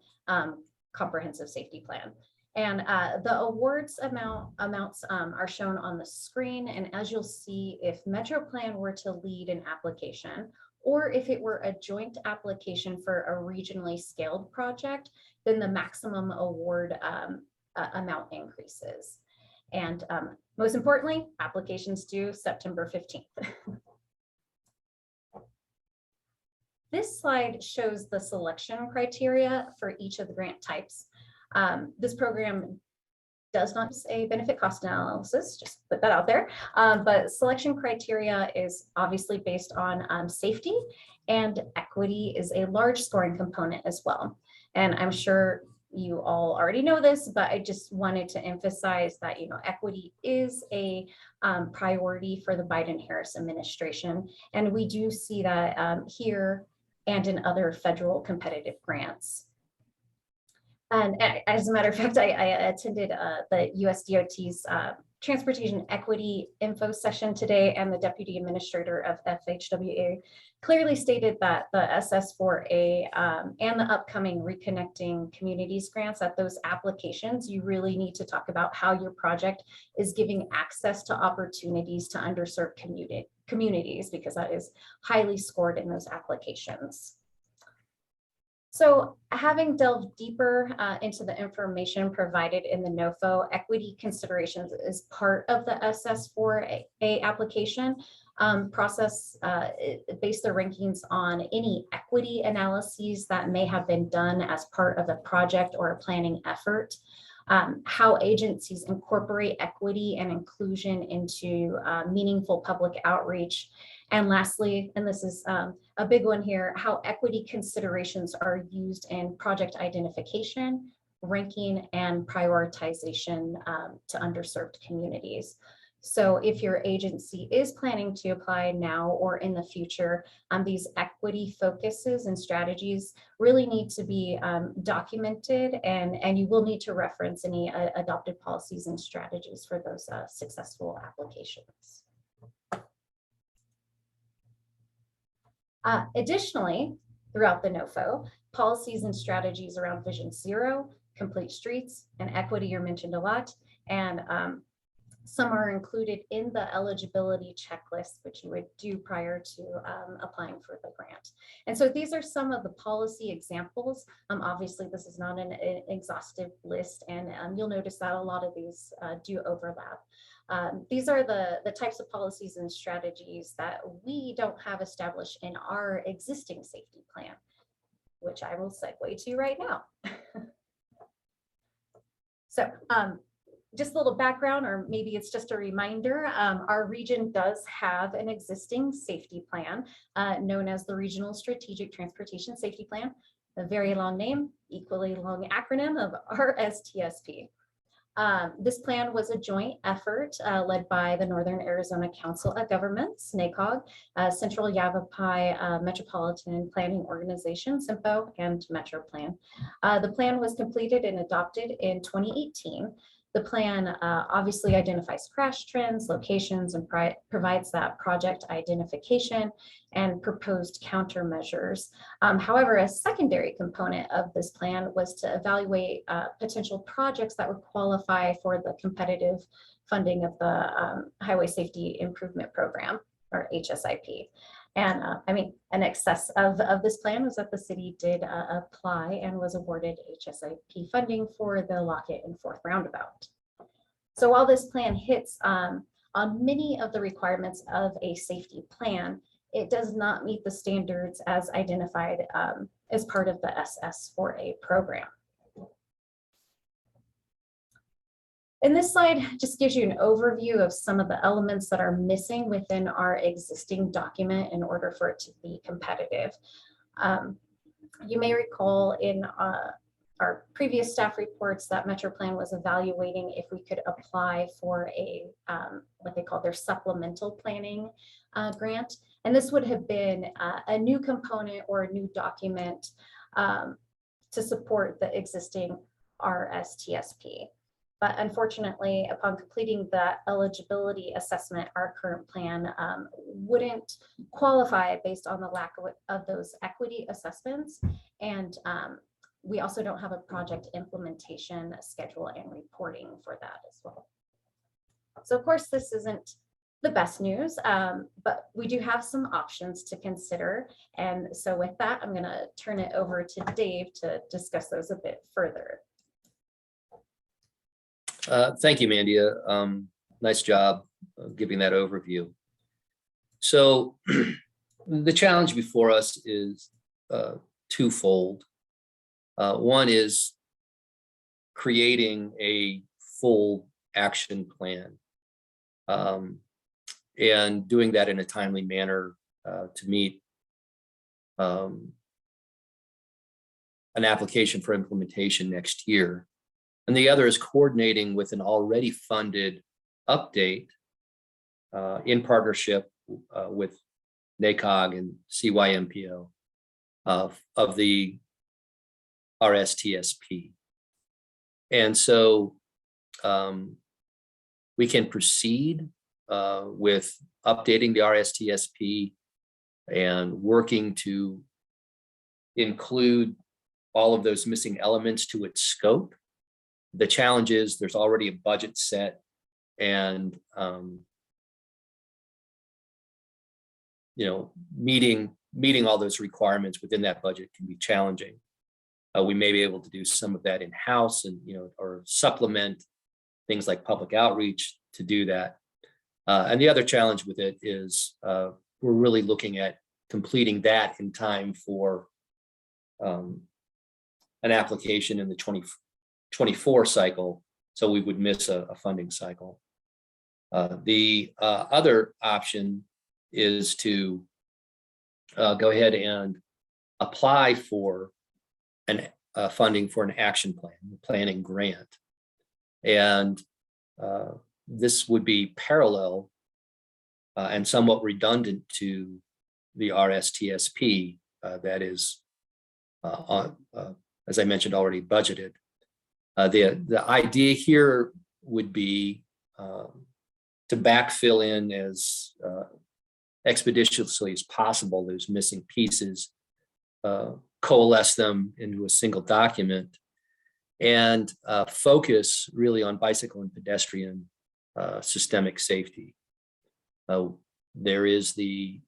comprehensive safety plan. And the awards amounts are shown on the screen. And as you'll see, if MetroPlan were to lead an application, or if it were a joint application for a regionally scaled project, then the maximum award amount increases. And most importantly, applications due September 15th. This slide shows the selection criteria for each of the grant types. This program does not use a benefit cost analysis, just put that out there. But selection criteria is obviously based on safety, and equity is a large scoring component as well. And I'm sure you all already know this, but I just wanted to emphasize that, equity is a priority for the Biden-Harris administration. And we do see that here and in other federal competitive grants. And as a matter of fact, I attended the USDOT's Transportation Equity Info session today, and the Deputy Administrator of FHWA clearly stated that the SS4A and the upcoming Reconnecting Communities grants, at those applications, you really need to talk about how your project is giving access to opportunities to underserved communities, because that is highly scored in those applications. So having delved deeper into the information provided in the NOFO, equity considerations is part of the SS4A application process. Base their rankings on any equity analyses that may have been done as part of a project or a planning effort. How agencies incorporate equity and inclusion into meaningful public outreach. And lastly, and this is a big one here, how equity considerations are used in project identification, ranking, and prioritization to underserved communities. So if your agency is planning to apply now or in the future, these equity focuses and strategies really need to be documented, and you will need to reference any adopted policies and strategies for those successful applications. Additionally, throughout the NOFO, policies and strategies around Vision Zero, complete streets, and equity are mentioned a lot. And some are included in the eligibility checklist, which you would do prior to applying for the grant. And so these are some of the policy examples. Obviously, this is not an exhaustive list, and you'll notice that a lot of these do overlap. These are the types of policies and strategies that we don't have established in our existing safety plan, which I will segue to right now. So just a little background, or maybe it's just a reminder, our region does have an existing safety plan known as the Regional Strategic Transportation Safety Plan, a very long name, equally long acronym of RSTSP. This plan was a joint effort led by the Northern Arizona Council of Governments, NACOG, Central Yavapai Metropolitan Planning Organization, SIMPO, and MetroPlan. The plan was completed and adopted in 2018. The plan obviously identifies crash trends, locations, and provides that project identification and proposed countermeasures. However, a secondary component of this plan was to evaluate potential projects that would qualify for the competitive funding of the Highway Safety Improvement Program, or HSIP. And I mean, an excess of this plan was that the city did apply and was awarded HSIP funding for the Lockett and Fourth Roundabout. So while this plan hits on many of the requirements of a safety plan, it does not meet the standards as identified as part of the SS4A program. And this slide just gives you an overview of some of the elements that are missing within our existing document in order for it to be competitive. You may recall in our previous staff reports that MetroPlan was evaluating if we could apply for a what they call their supplemental planning grant. And this would have been a new component or a new document to support the existing RSTSP. But unfortunately, upon completing the eligibility assessment, our current plan wouldn't qualify based on the lack of those equity assessments. And we also don't have a project implementation schedule and reporting for that as well. So of course, this isn't the best news, but we do have some options to consider. And so with that, I'm going to turn it over to Dave to discuss those a bit further. Thank you, Mandia. Nice job giving that overview. So the challenge before us is twofold. One is creating a full action plan and doing that in a timely manner to meet an application for implementation next year. And the other is coordinating with an already funded update in partnership with NACOG and CYMPO of the RSTSP. And so we can proceed with updating the RSTSP and working to include all of those missing elements to its scope. The challenge is there's already a budget set, and meeting all those requirements within that budget can be challenging. We may be able to do some of that in-house and, or supplement things like public outreach to do that. And the other challenge with it is we're really looking at completing that in time for an application in the 2024 cycle. So we would miss a funding cycle. The other option is to go ahead and apply for funding for an action plan, a planning grant. And this would be parallel and somewhat redundant to the RSTSP that is, as I mentioned, already budgeted. The idea here would be to backfill in as expeditiously as possible those missing pieces, coalesce them into a single document, and focus really on bicycle and pedestrian systemic safety. There is the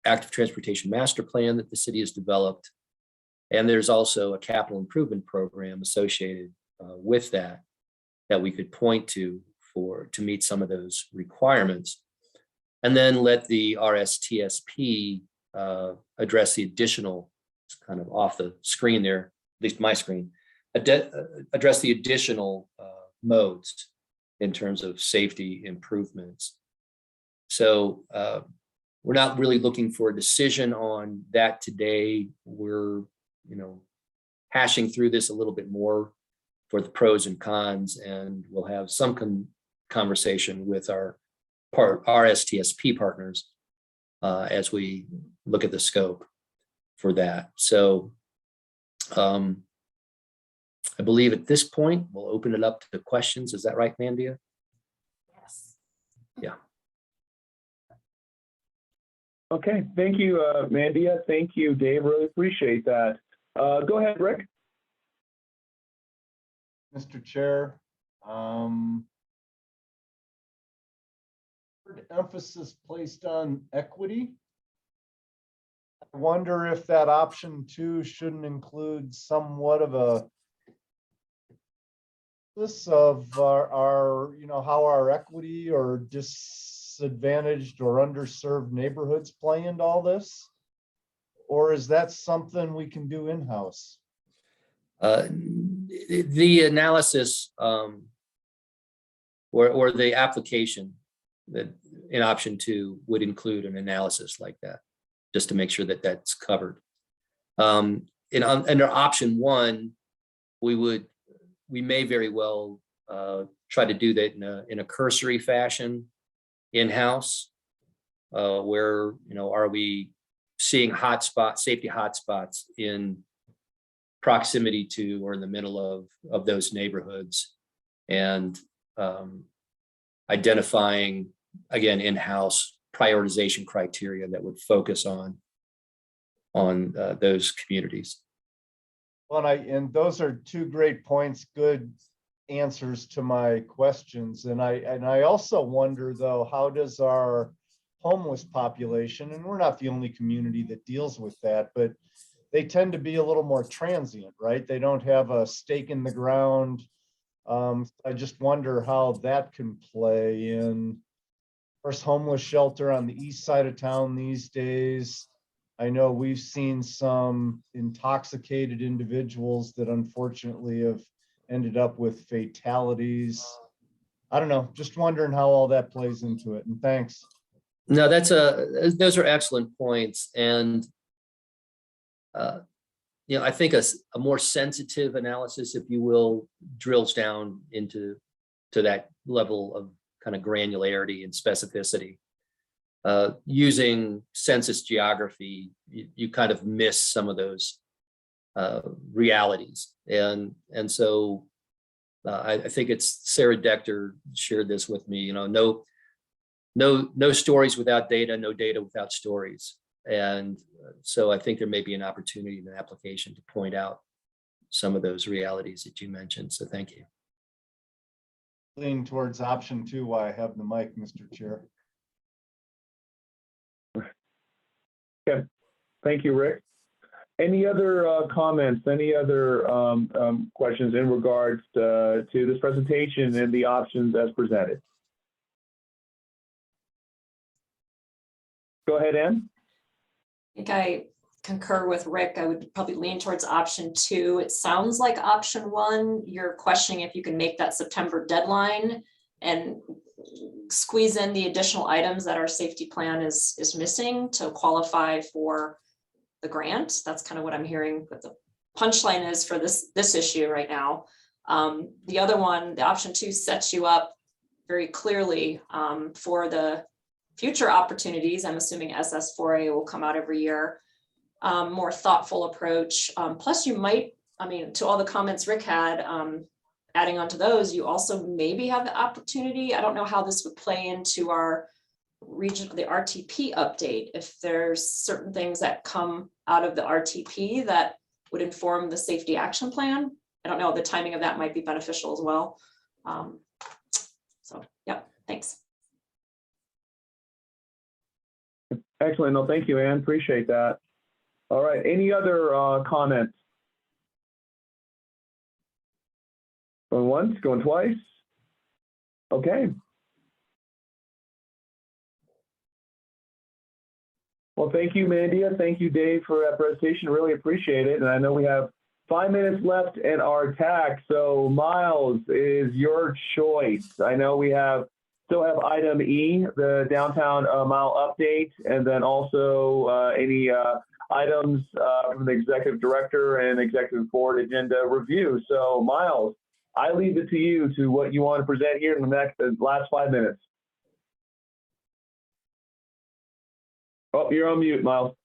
active transportation master plan that the city has developed, and there's also a capital improvement program associated with that we could point to meet some of those requirements, and then let the RSTSP address the additional, it's kind of off the screen there, at least my screen, address the additional modes in terms of safety improvements. So we're not really looking for a decision on that today. We're, hashing through this a little bit more for the pros and cons, and we'll have some conversation with our RSTSP partners as we look at the scope for that. So I believe at this point, we'll open it up to questions. Is that right, Mandia? Yes. Yeah. Okay, thank you, Mandia. Thank you, Dave. Really appreciate that. Go ahead, Rick. Mr. Chair, emphasis placed on equity. I wonder if that option 2 shouldn't include somewhat of a list of our how our equity or disadvantaged or underserved neighborhoods play into all this, or is that something we can do in-house? The analysis or the application that in option 2 would include an analysis like that, just to make sure that that's covered. Under option 1, we may very well try to do that in a cursory fashion in-house, where are we seeing safety hotspots in proximity to or in the middle of those neighborhoods, and identifying, again, in-house prioritization criteria that would focus on those communities. Well, and those are 2 great points, good answers to my questions. And I also wonder, though, how does our homeless population, and we're not the only community that deals with that, but they tend to be a little more transient, right? They don't have a stake in the ground. I just wonder how that can play in. First homeless shelter on the east side of town these days. I know we've seen some intoxicated individuals that unfortunately have ended up with fatalities. I don't know, just wondering how all that plays into it, and thanks. No, those are excellent points. And I think a more sensitive analysis, if you will, drills down into that level of kind of granularity and specificity. Using census geography, you kind of miss some of those realities. And so I think it's Sarah Dector shared this with me, no stories without data, no data without stories. And so I think there may be an opportunity in the application to point out some of those realities that you mentioned. So thank you. Lean towards option 2 while I have the mic, Mr. Chair. Okay, thank you, Rick. Any other comments, any other questions in regards to this presentation and the options as presented? Go ahead, Ann. I think I concur with Rick. I would probably lean towards option 2. It sounds like option 1, you're questioning if you can make that September deadline and squeeze in the additional items that our safety plan is missing to qualify for the grant. That's kind of what I'm hearing, but the punchline is for this issue right now. The other one, the option 2, sets you up very clearly for the future opportunities. I'm assuming SS4A will come out every year. More thoughtful approach. Plus you might, I mean, to all the comments Rick had, adding on to those, you also maybe have the opportunity. I don't know how this would play into our region, the RTP update. If there's certain things that come out of the RTP that would inform the safety action plan. I don't know, the timing of that might be beneficial as well. So, yeah, thanks. Excellent. No, thank you, Ann. Appreciate that. All right. Any other comments? Going once, going twice? Okay. Well, thank you, Mandia. Thank you, Dave, for that presentation. Really appreciate it. And I know we have 5 minutes left in our TAC. So Miles, is your choice. I know we still have item E, the downtown mile update, and then also any items from the executive director and executive board agenda review. So Miles, I leave it to you to what you want to present here in the last 5 minutes. Oh, you're on mute, Miles.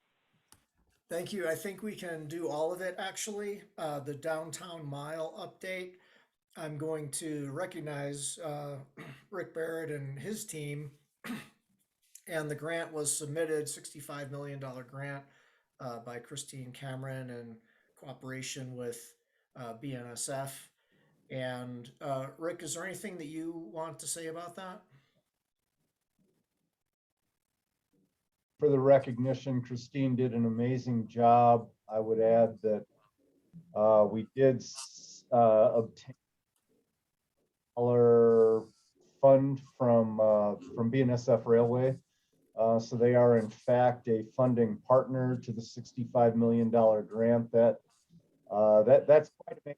Thank you. I think we can do all of it, actually. The downtown mile update. I'm going to recognize Rick Barrett and his team. And the grant was submitted, $65 million grant by Christine Cameron in cooperation with BNSF. And Rick, is there anything that you want to say about that? For the recognition, Christine did an amazing job. I would add that we did obtain a fund from BNSF Railway. So they are in fact a funding partner to the $65 million grant. That's quite amazing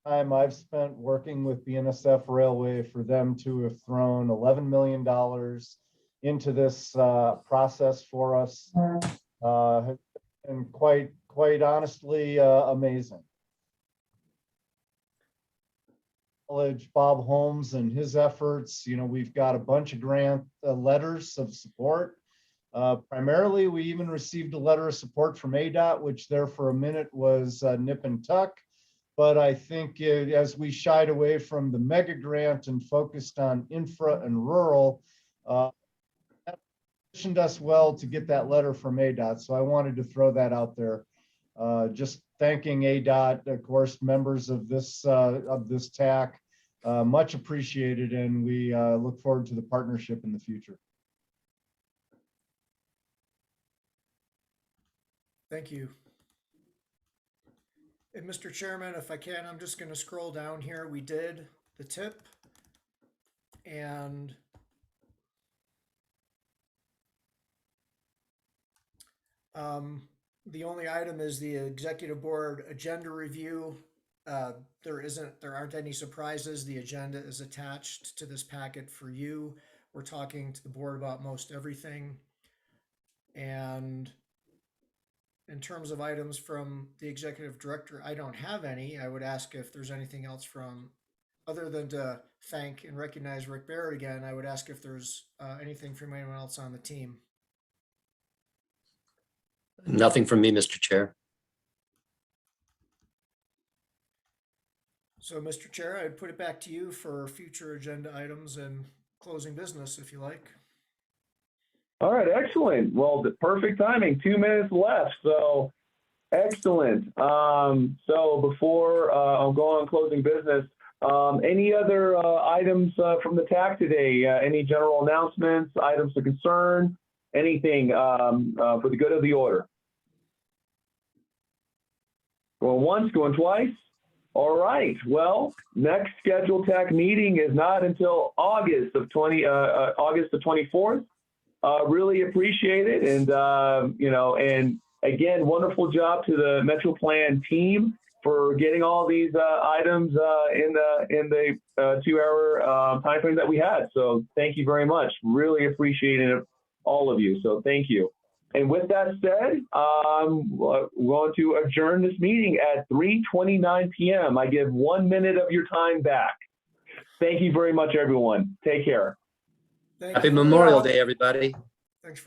time I've spent working with BNSF Railway for them to have thrown $11 million into this process for us. And quite honestly, amazing. Bob Holmes and his efforts. You know, we've got a bunch of grant letters of support. Primarily, we even received a letter of support from ADOT, which there for a minute was nip and tuck. But I think as we shied away from the mega grant and focused on infra and rural, that positioned us well to get that letter from ADOT. So I wanted to throw that out there. Just thanking ADOT, of course, members of this TAC, much appreciated, and we look forward to the partnership in the future. Thank you. And Mr. Chairman, if I can, I'm just going to scroll down here. We did the tip, and the only item is the executive board agenda review. There aren't any surprises. The agenda is attached to this packet for you. We're talking to the board about most everything. And in terms of items from the executive director, I don't have any. I would ask if there's anything else other than to thank and recognize Rick Barrett again, I would ask if there's anything from anyone else on the team. Nothing from me, Mr. Chair. So, Mr. Chair, I'd put it back to you for future agenda items and closing business, if you like. All right, excellent. Well, the perfect timing, 2 minutes left. So excellent. So before I'll go on closing business, any other items from the TAC today? Any general announcements, items of concern, anything for the good of the order? Going once, going twice? All right. Well, next scheduled TAC meeting is not until August the 24th. Really appreciate it. And, and again, wonderful job to the Metro Plan team for getting all these items in the 2-hour time frame that we had. So thank you very much. Really appreciating it, all of you. So thank you. And with that said, we're going to adjourn this meeting at 3:29 p.m. I give 1 minute of your time back. Thank you very much, everyone. Take care. Thank Happy you. Memorial Day, everybody.